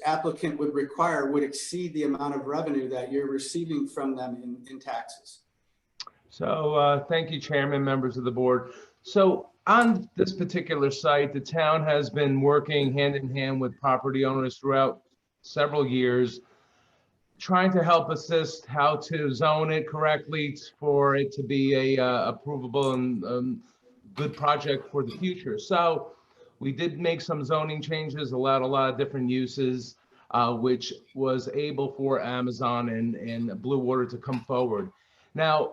applicant would require would exceed the amount of revenue that you're receiving from them in taxes? So thank you, Chairman, members of the board. So on this particular site, the town has been working hand in hand with property owners throughout several years, trying to help assist how to zone it correctly for it to be a approvable and good project for the future. So we did make some zoning changes, allowed a lot of different uses, which was able for Amazon and Blue Water to come forward. Now,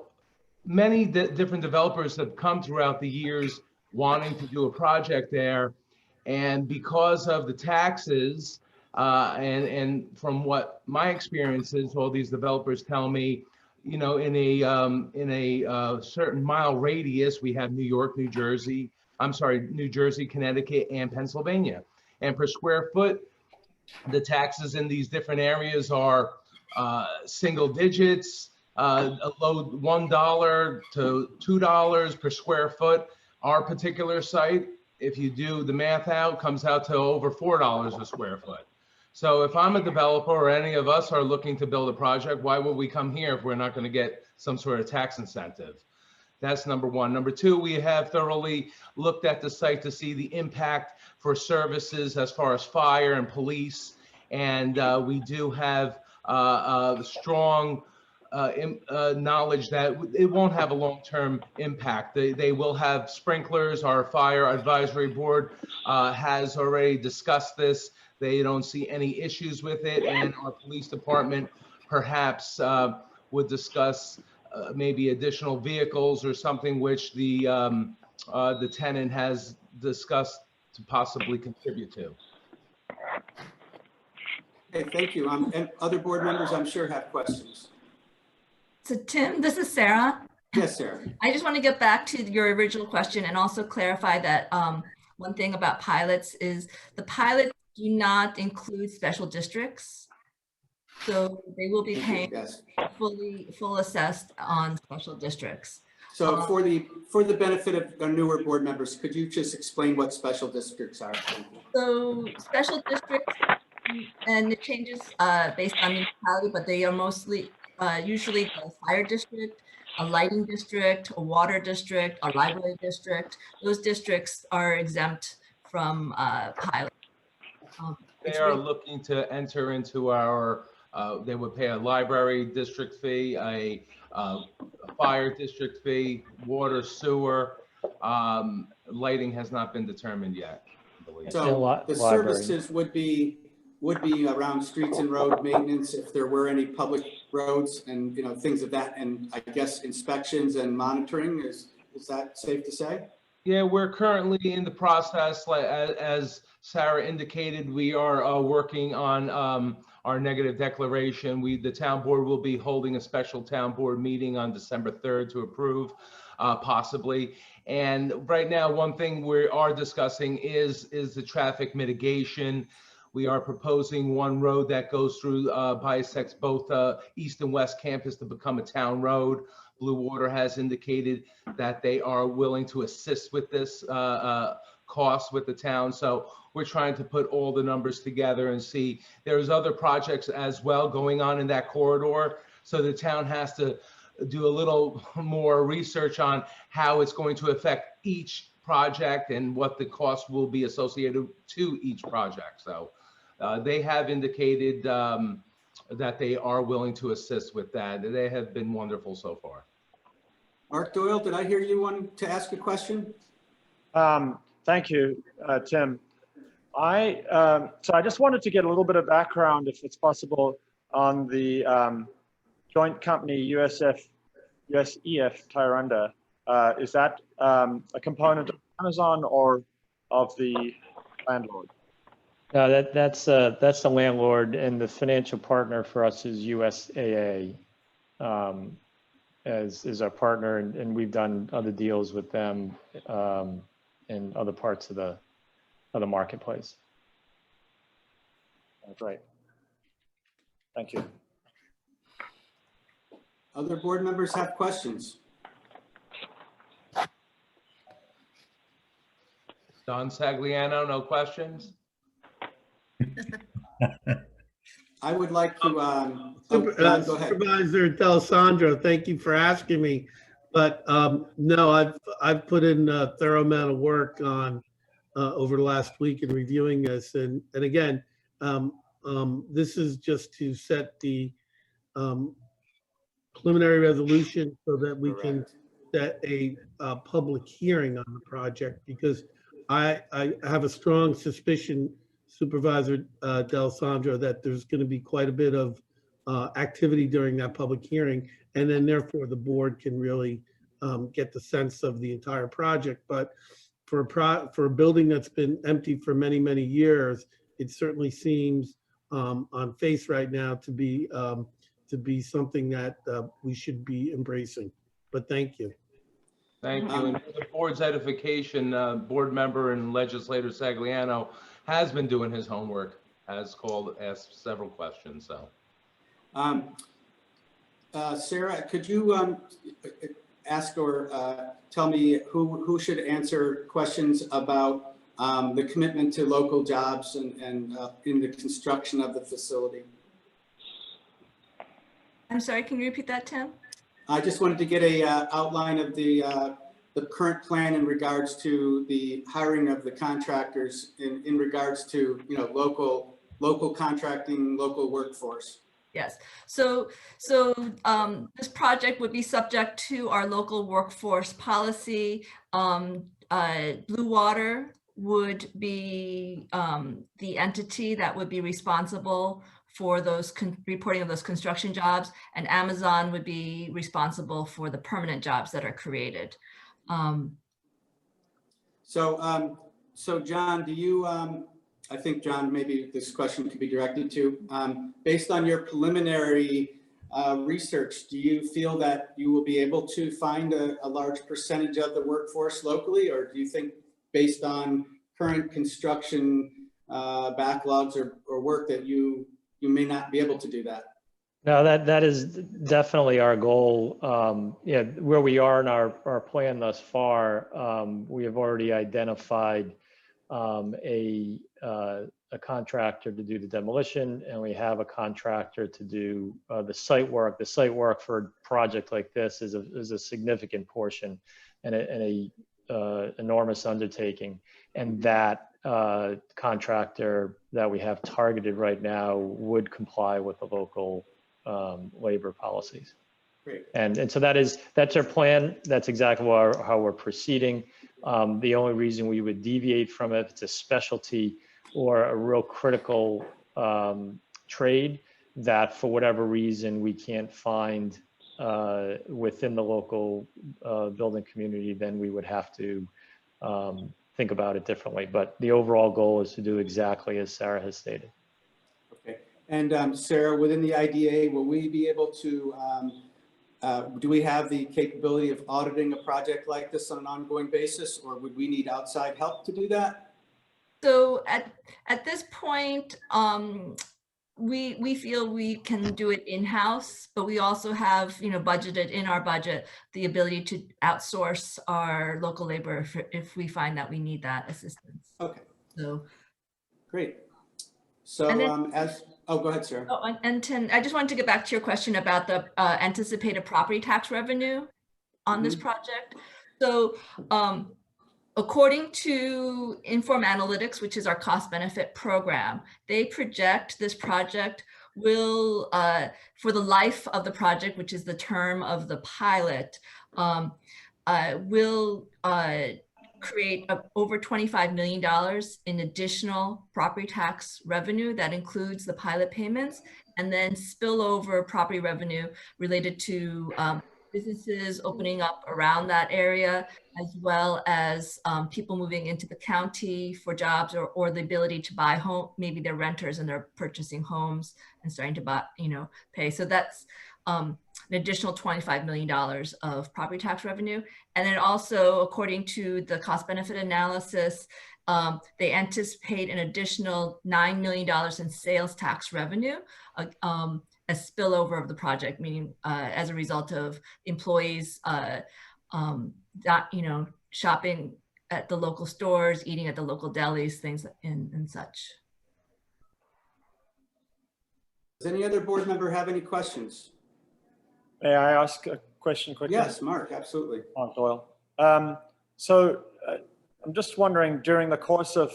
many different developers have come throughout the years wanting to do a project there, and because of the taxes, and from what my experience is, all these developers tell me, in a certain mile radius, we have New Jersey, Connecticut, and Pennsylvania. And per square foot, the taxes in these different areas are single digits, a low $1 to $2 per square foot. Our particular site, if you do the math out, comes out to over $4 a square foot. So if I'm a developer or any of us are looking to build a project, why would we come here if we're not going to get some sort of tax incentive? That's number one. Number two, we have thoroughly looked at the site to see the impact for services as far as fire and police. And we do have strong knowledge that it won't have a long-term impact. They will have sprinklers. Our fire advisory board has already discussed this. They don't see any issues with it, and our police department perhaps would discuss maybe additional vehicles or something which the tenant has discussed to possibly contribute to. Okay, thank you. And other board members, I'm sure, have questions. So Tim, this is Sarah. Yes, Sarah. I just want to get back to your original question and also clarify that one thing about pilots is the pilots do not include special districts. So they will be paying Yes. full assessed on special districts. So for the benefit of our newer board members, could you just explain what special districts are? So special districts, and it changes based on municipality, but they are mostly usually a fire district, a lighting district, a water district, a library district. Those districts are exempt from pilot. They are looking to enter into our, they would pay a library district fee, a fire district fee, water, sewer. Lighting has not been determined yet, I believe. So the services would be around streets and road maintenance if there were any public roads and, you know, things of that, and I guess inspections and monitoring. Is that safe to say? Yeah, we're currently in the process, like as Sarah indicated, we are working on our negative declaration. The town board will be holding a special town board meeting on December 3rd to approve, possibly. And right now, one thing we are discussing is the traffic mitigation. We are proposing one road that goes through, bisects both East and West Campus to become a town road. Blue Water has indicated that they are willing to assist with this cost with the town. So we're trying to put all the numbers together and see. There's other projects as well going on in that corridor. So the town has to do a little more research on how it's going to affect each project and what the cost will be associated to each project. So they have indicated that they are willing to assist with that. They have been wonderful so far. Mark Doyle, did I hear you want to ask a question? Thank you, Tim. So I just wanted to get a little bit of background, if it's possible, on the joint company USEF Tyranda. Is that a component of Amazon or of the landlord? No, that's the landlord, and the financial partner for us is USAA as our partner, and we've done other deals with them in other parts of the marketplace. That's right. Thank you. Other board members have questions? Don Sagliano, no questions? I would like to, go ahead. Supervisor D'Alessandro, thank you for asking me. But no, I've put in a thorough amount of work on over the last week in reviewing this. And again, this is just to set the preliminary resolution so that we can set a public hearing on the project, because I have a strong suspicion, Supervisor D'Alessandro, that there's going to be quite a bit of activity during that public hearing, and then therefore the board can really get the sense of the entire project. But for a building that's been empty for many, many years, it certainly seems on face right now to be something that we should be embracing. But thank you. Thank you. And for the board's edification, board member and legislator Sagliano has been doing his homework, has asked several questions, so. Sarah, could you ask or tell me who should answer questions about the commitment to local jobs and in the construction of the facility? I'm sorry, can you repeat that, Tim? I just wanted to get a outline of the current plan in regards to the hiring of the contractors in regards to, you know, local contracting, local workforce. Yes. So this project would be subject to our local workforce policy. Blue Water would be the entity that would be responsible for those reporting of those construction jobs, and Amazon would be responsible for the permanent jobs that are created. So John, do you, I think, John, maybe this question could be directed to, based on your preliminary research, do you feel that you will be able to find a large percentage of the workforce locally, or do you think based on current construction backlogs or work that you may not be able to do that? No, that is definitely our goal. Yeah, where we are in our plan thus far, we have already identified a contractor to do the demolition, and we have a contractor to do the site work. The site work for a project like this is a significant portion and a enormous undertaking, and that contractor that we have targeted right now would comply with the local labor policies. Great. And so that's our plan. That's exactly how we're proceeding. The only reason we would deviate from it, if it's a specialty or a real critical trade that for whatever reason we can't find within the local building community, then we would have to think about it differently. But the overall goal is to do exactly as Sarah has stated. Okay. And Sarah, within the IDA, will we be able to, do we have the capability of auditing a project like this on an ongoing basis, or would we need outside help to do that? So at this point, we feel we can do it in-house, but we also have, budgeted in our budget the ability to outsource our local labor if we find that we need that assistance. Okay. So great. So then, go ahead, Sarah. Oh, and Tim, I just wanted to get back to your question about the anticipated property tax revenue on this project. So according to Inform Analytics, which is our cost benefit program, they project this project will, for the life of the project, which is the term of the pilot, will create over $25 million in additional property tax revenue that includes the pilot payments, and then spill over property revenue related to businesses opening up around that area, as well as people moving into the county for jobs or the ability to buy home. Maybe they're renters and they're purchasing homes and starting to buy, pay. So that's an additional $25 million of property tax revenue. And then also, according to the cost benefit analysis, they anticipate an additional $9 million in sales tax revenue, a spillover of the project, meaning as a result of employees shopping at the local stores, eating at the local delis, things and such. Does any other board member have any questions? May I ask a question quickly? Yes, Mark, absolutely. Mark Doyle. So I'm just wondering, during the course of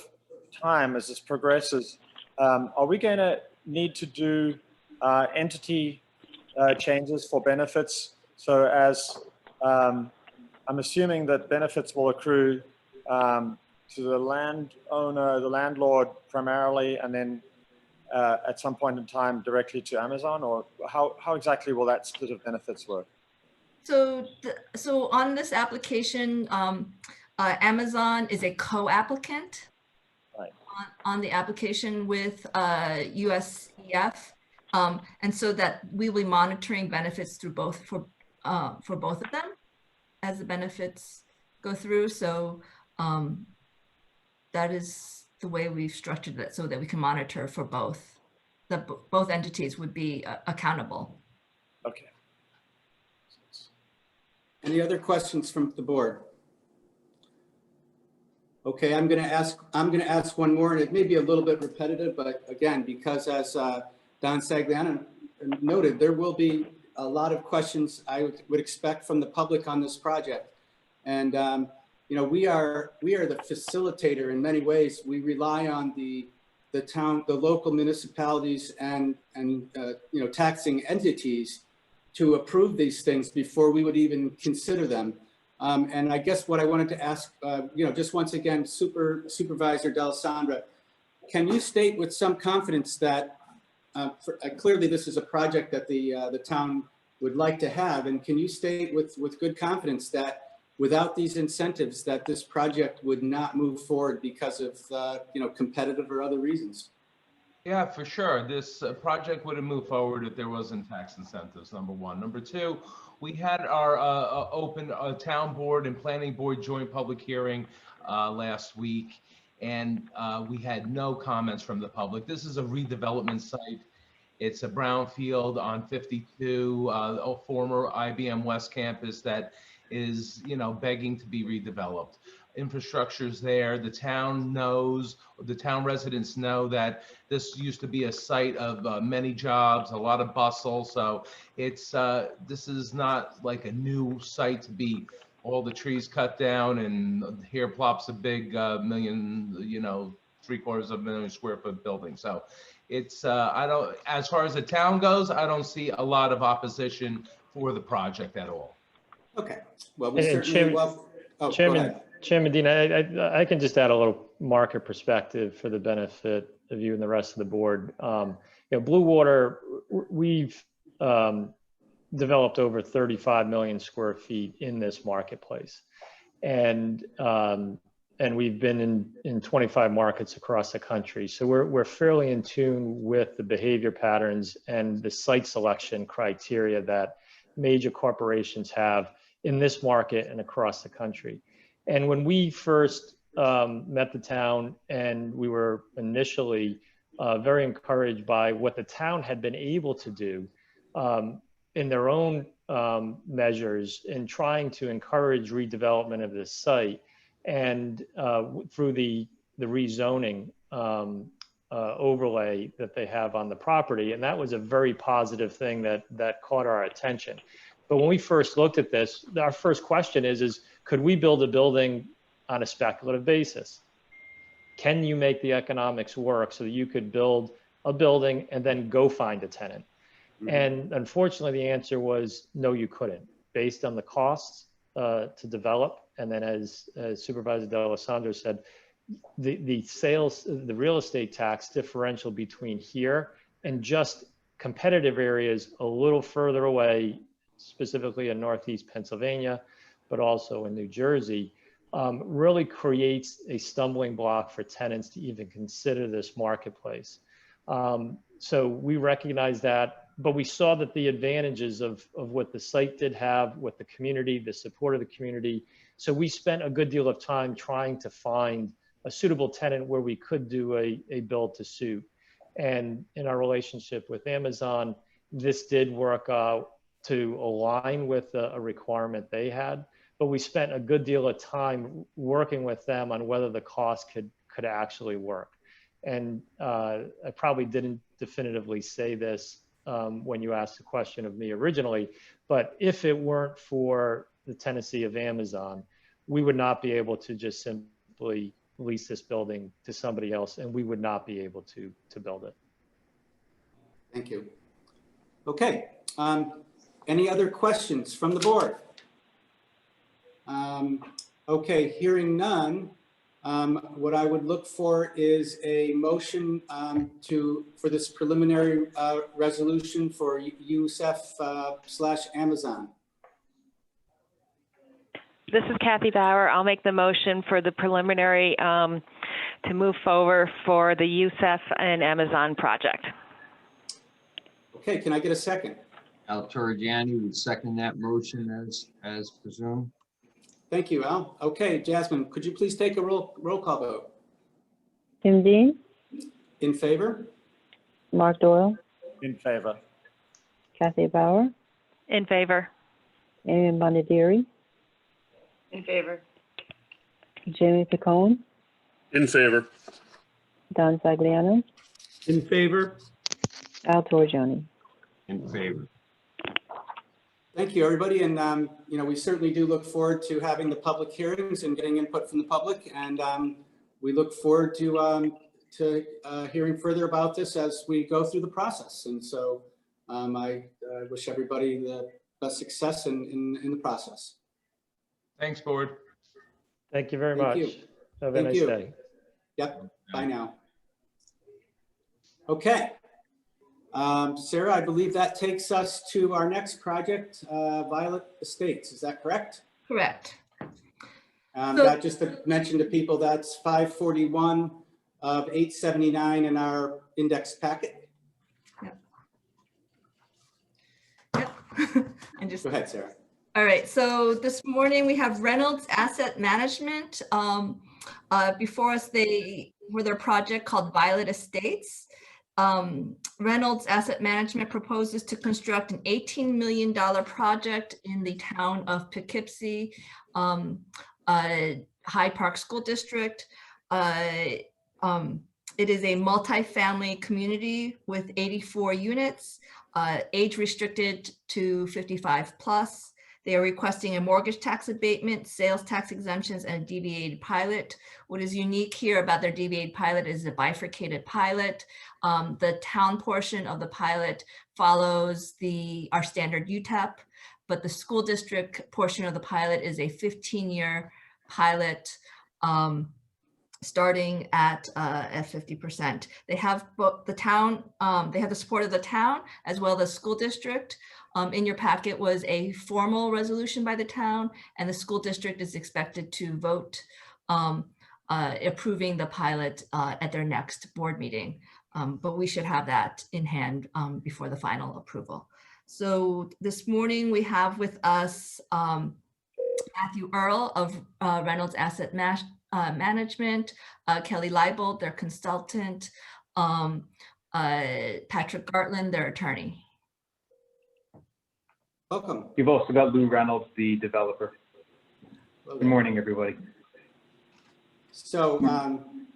time, as this progresses, are we going to need to do entity changes for benefits? So as I'm assuming that benefits will accrue to the landowner, the landlord primarily, and then at some point in time directly to Amazon, or how exactly will that split of benefits work? So on this application, Amazon is a co-applicant on the application with USEF, and so that we will be monitoring benefits through both for both of them as the benefits go through. So that is the way we've structured it, so that we can monitor for both. That both entities would be accountable. Okay. Any other questions from the board? Okay, I'm going to ask one more, and it may be a little bit repetitive, but again, because as Don Sagliano noted, there will be a lot of questions I would expect from the public on this project. And we are the facilitator in many ways. We rely on the the town, the local municipalities and taxing entities to approve these things before we would even consider them. And I guess what I wanted to ask, just once again, Supervisor D'Alessandro, can you state with some confidence that clearly this is a project that the town would like to have, and can you state with good confidence that without these incentives that this project would not move forward because of competitive or other reasons? Yeah, for sure. This project wouldn't move forward if there wasn't tax incentives, number one. Number two, we had our open town board and planning board joint public hearing last week, and we had no comments from the public. This is a redevelopment site. It's a brownfield on 52, a former IBM West campus that is, begging to be redeveloped. Infrastructure's there. The town knows, the town residents know that this used to be a site of many jobs, a lot of bustle. So it's this is not like a new site to be all the trees cut down and here plops a big million, 750,000 square foot building. So it's as far as the town goes, I don't see a lot of opposition for the project at all. Okay, well, we And certainly Chairman Dean, I can just add a little market perspective for the benefit of you and the rest of the board. Blue Water, we've developed over 35 million square feet in this marketplace, and we've been in 25 markets across the country. So we're fairly in tune with the behavior patterns and the site selection criteria that major corporations have in this market and across the country. And when we first met the town, and we were initially very encouraged by what the town had been able to do in their own measures in trying to encourage redevelopment of this site, and through the rezoning overlay that they have on the property. And that was a very positive thing that caught our attention. But when we first looked at this, our first question is could we build a building on a speculative basis? Can you make the economics work so that you could build a building and then go find a tenant? Mm-hmm. And unfortunately, the answer was no, you couldn't, based on the costs to develop. And then as Supervisor D'Alessandro said, the real estate tax differential between here and just competitive areas a little further away, specifically in Northeast Pennsylvania, but also in New Jersey, really creates a stumbling block for tenants to even consider this marketplace. So we recognize that, but we saw that the advantages of what the site did have with the community, the support of the community. So we spent a good deal of time trying to find a suitable tenant where we could do a build to suit. And in our relationship with Amazon, this did work out to align with a requirement they had, but we spent a good deal of time working with them on whether the cost could actually work. And I probably didn't definitively say this when you asked the question of me originally, but if it weren't for the tenancy of Amazon, we would not be able to just simply lease this building to somebody else, and we would not be able to build it. Thank you. Okay. Any other questions from the board? Okay, hearing none, what I would look for is a motion for this preliminary resolution for USEF / Amazon. This is Kathy Bauer. I'll make the motion for the preliminary to move forward for the USEF and Amazon project. Okay, can I get a second? Al Torrigiani would second that motion as presumed. Thank you, Al. Okay, Jasmine, could you please take a roll call vote? Tim Dean, In favor? Mark Doyle, In favor. Kathy Bauer, In favor. Amy Bondieri, In favor. Jamie Picone, In favor. Don Sagliano, In favor? Al Torrigiani. In favor. Thank you, everybody. And, we certainly do look forward to having the public hearings and getting input from the public. And we look forward to to hearing further about this as we go through the process. And so I wish everybody the best success in the process. Thanks, board. Thank you very Thank much. you. Have a Thank nice you. day. Yep, bye now. Okay. Sarah, I believe that takes us to our next project, Violet Estates. Is that correct? Correct. That just to mention to people, that's 541 of 879 in our index packet. And just Go ahead, Sarah. All right, so this morning we have Reynolds Asset Management before us. For their project called Violet Estates. Reynolds Asset Management proposes to construct an $18 million project in the town of Poughkeepsie, Hyde Park School District. It is a multi-family community with 84 units, age restricted to 55 plus. They are requesting a mortgage tax abatement, sales tax exemptions, and a deviated pilot. What is unique here about their deviated pilot is a bifurcated pilot. The town portion of the pilot follows our standard UTEP, but the school district portion of the pilot is a 15-year pilot starting at 50%. They have both the town, they have the support of the town as well as school district. In your packet was a formal resolution by the town, and the school district is expected to vote approving the pilot at their next board meeting. But we should have that in hand before the final approval. So this morning we have with us Matthew Earl of Reynolds Asset Management, Kelly Leibold, their consultant, Patrick Gartland, their attorney. Welcome. You've also got Lou Reynolds, the developer. Good morning, everybody. So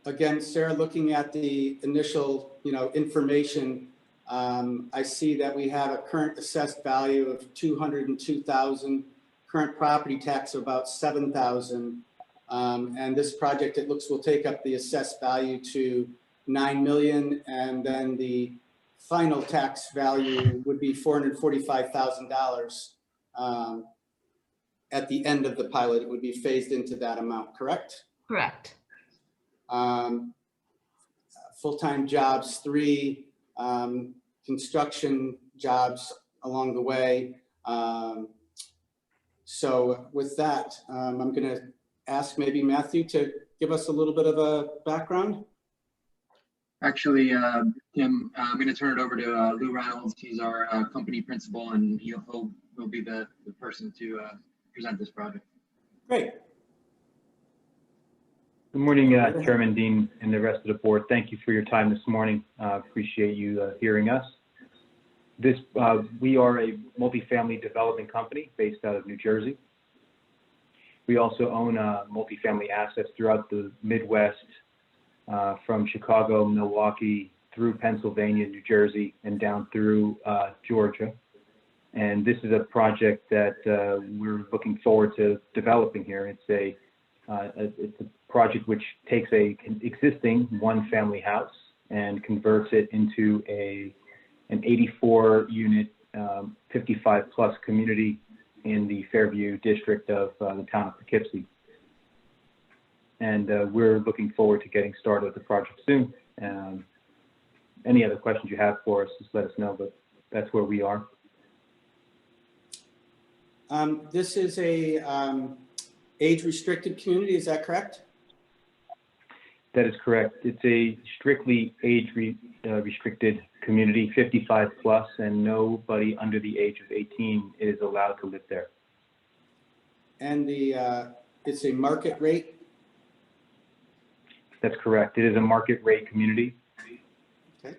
again, Sarah, looking at the initial, information, I see that we have a current assessed value of 202,000, current property tax of about 7,000. And this project, it looks, will take up the assessed value to 9 million, and then the final tax value would be $445,000. At the end of the pilot, it would be phased into that amount, correct? Correct. Full-time jobs, 3, construction jobs along the way. So with that, I'm going to ask maybe Matthew to give us a little bit of a background. Actually, Tim, I'm going to turn it over to Lou Reynolds. He's our company principal, and he'll be the person to present this project. Great. Good morning, Chairman Dean and the rest of the board. Thank you for your time this morning. Appreciate you hearing us. We are a multifamily development company based out of New Jersey. We also own multifamily assets throughout the Midwest, from Chicago, Milwaukee, through Pennsylvania, New Jersey, and down through Georgia. And this is a project that we're looking forward to developing here. It's a project which takes an existing one-family house and converts it into an 84-unit, 55-plus community in the Fairview district of the town of Poughkeepsie. And we're looking forward to getting started with the project soon. Any other questions you have for us, just let us know, but that's where we are. This is a age-restricted community, is that correct? That is correct. It's a strictly age-restricted community, 55 plus, and nobody under the age of 18 is allowed to live there. And it's a market rate? That's correct. It is a market rate community. Okay.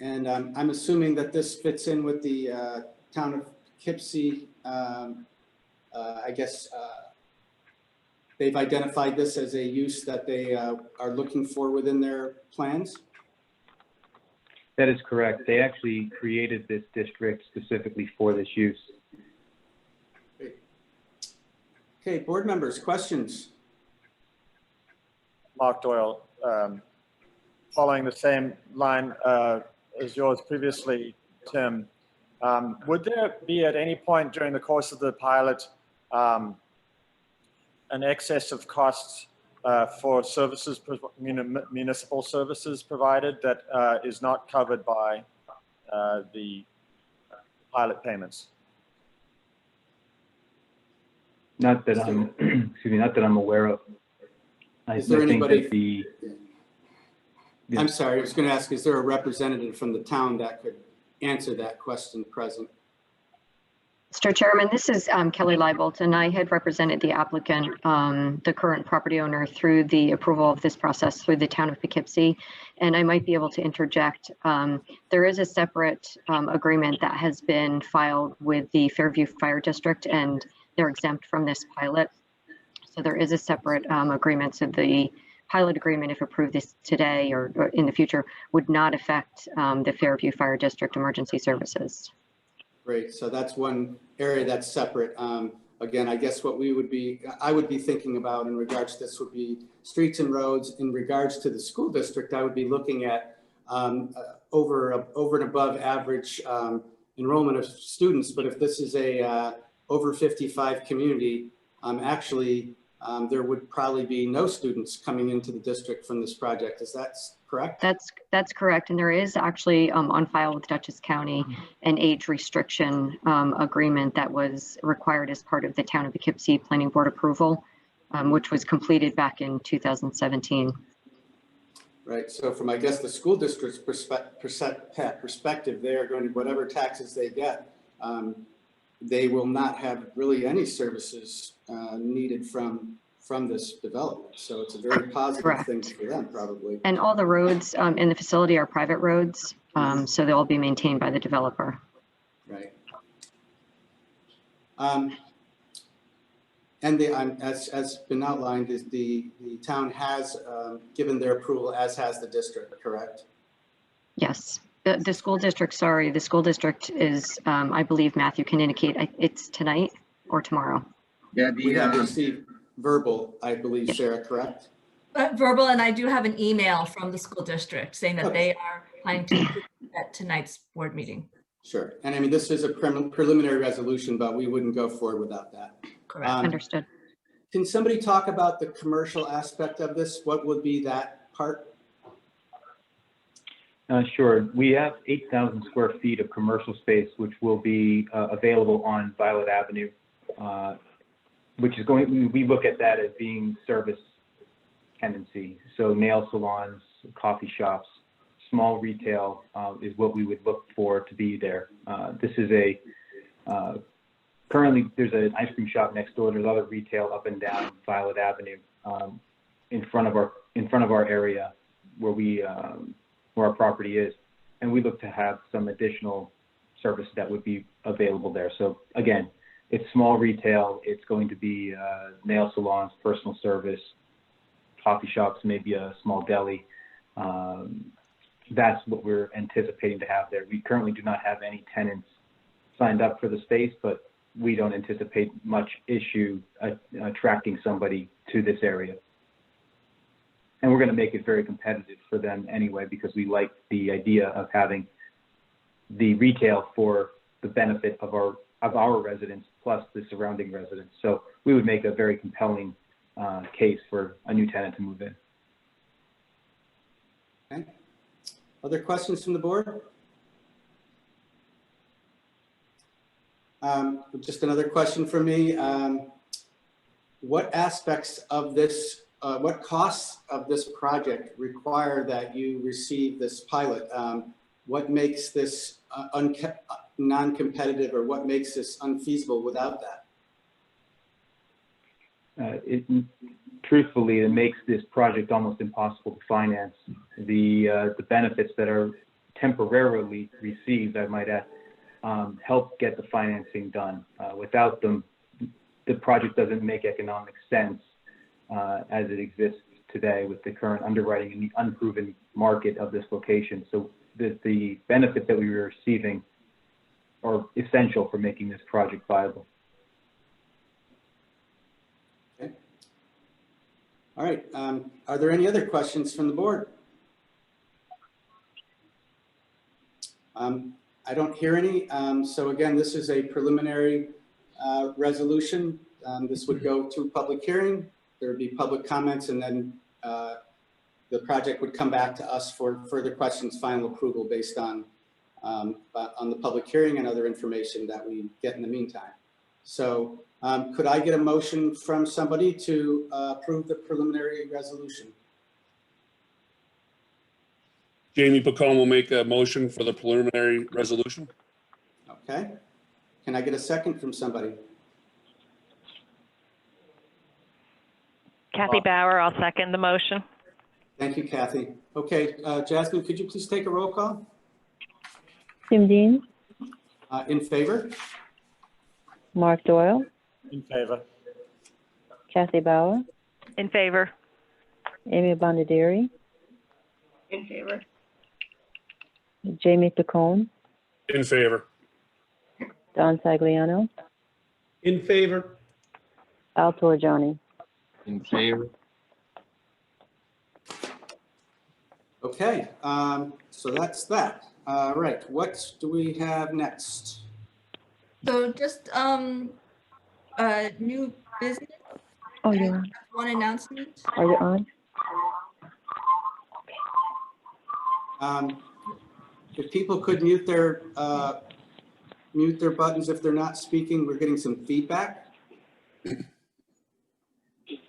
And I'm assuming that this fits in with the town of Poughkeepsie. I guess they've identified this as a use that they are looking for within their plans? That is correct. They actually created this district specifically for this use. Great. Okay, board members, questions? Mark Doyle. following the same line as yours previously, Tim. Would there be at any point during the course of the pilot an excess of costs for services, municipal services provided that is not covered by the pilot payments? Not that I'm, excuse me, not that I'm aware of. Is there think anybody- that the, I'm sorry, I was going to ask, is there a representative from the town that could answer that question present? Mr. Chairman, this is Kelly Leibold, and I had represented the applicant, the current property owner, through the approval of this process through the town of Poughkeepsie. And I might be able to interject. There is a separate agreement that has been filed with the Fairview Fire District, and they're exempt from this pilot. So there is a separate agreement. So the pilot agreement, if approved this today or in the future, would not affect the Fairview Fire District Emergency Services. Great, so that's one area that's separate. Again, I guess what I would be thinking about in regards to this would be streets and roads. In regards to the school district, I would be looking at over and above average enrollment of students. But if this is a over 55 community, actually there would probably be no students coming into the district from this project. Is that correct? That's correct. And there is actually on file with Dutchess County an age restriction agreement that was required as part of the town of Poughkeepsie Planning Board approval, which was completed back in 2017. Right. So from, I guess, the school district's perspective, they are going to, whatever taxes they get, they will not have really any services needed from this development. So it's a very positive Correct. thing for them, probably. And all the roads in the facility are private roads, so they'll be maintained by the developer. Right. And as been outlined, is the town has given their approval, as has the district, correct? Yes. The school district, sorry, the school district is, I believe Matthew can indicate, it's tonight or tomorrow. Yeah, We have received verbal, I believe, Sarah, correct? Verbal, and I do have an email from the school district saying that they are planning to approve at tonight's board meeting. Sure. And I mean, this is a preliminary resolution, but we wouldn't go forward without that. Correct. Understood. Can somebody talk about the commercial aspect of this? What would be that part? Sure. We have 8,000 square feet of commercial space, which will be available on Violet Avenue, which is we look at that as being service tenancy. So nail salons, coffee shops, small retail is what we would look for to be there. This is currently there's an ice cream shop next door. There's other retail up and down Violet Avenue in front of our area where our property is, and we look to have some additional service that would be available there. So again, it's small retail. It's going to be nail salons, personal service, coffee shops, maybe a small deli. That's what we're anticipating to have there. We currently do not have any tenants signed up for the space, but we don't anticipate much issue attracting somebody to this area. And we're going to make it very competitive for them anyway, because we like the idea of having the retail for the benefit of our residents plus the surrounding residents. So we would make a very compelling case for a new tenant to move in. Okay. Other questions from the board? Just another question for me. What aspects of this what costs of this project require that you receive this pilot? What makes this non-competitive, or what makes this unfeasible without that? Truthfully, it makes this project almost impossible to finance. The benefits that are temporarily received, I might add, help get the financing done. Without them, the project doesn't make economic sense as it exists today with the current underwriting and the unproven market of this location. So the benefits that we were receiving are essential for making this project viable. Okay. All right. Are there any other questions from the board? I don't hear any. So again, this is a preliminary resolution. This would go to public hearing. There would be public comments, and then the project would come back to us for further questions, final approval based on the public hearing and other information that we get in the meantime. So could I get a motion from somebody to approve the preliminary resolution? Jamie Pacone will make a motion for the preliminary resolution. Okay. Can I get a second from somebody? Kathy Bauer, I'll second the motion. Thank you, Kathy. Okay, Jasmine, could you please take a roll call? Tim Dean, In favor? Mark Doyle, In favor. Kathy Bauer, In favor. Amy Bondieri, In favor. Jamie Picone, In favor. Don Sagliano, In favor? Al Torrigiani. In favor. Okay, so that's that. All right, what do we have next? So just new business. Oh, you're on. One announcement. Are you on? If people could mute their buttons if they're not speaking, we're getting some feedback.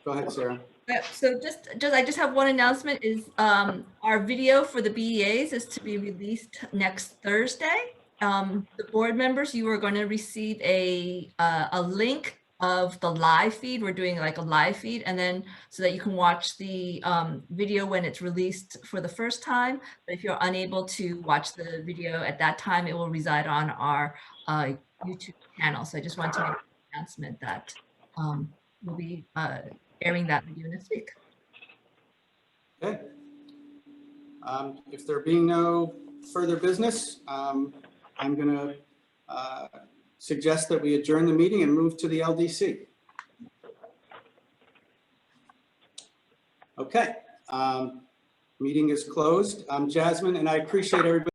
Go ahead, Sarah. So I just have one announcement is our video for the BEAs is to be released next Thursday. The board members, you are going to receive a link of the live feed. We're doing like a live feed, and then so that you can watch the video when it's released for the first time. But if you're unable to watch the video at that time, it will reside on our YouTube channel. So I just want to make an announcement that we'll be airing that video next week. Okay. If there being no further business, I'm going to suggest that we adjourn the meeting and move to the LDC. Okay. Meeting is closed. Jasmine, and I appreciate everybody.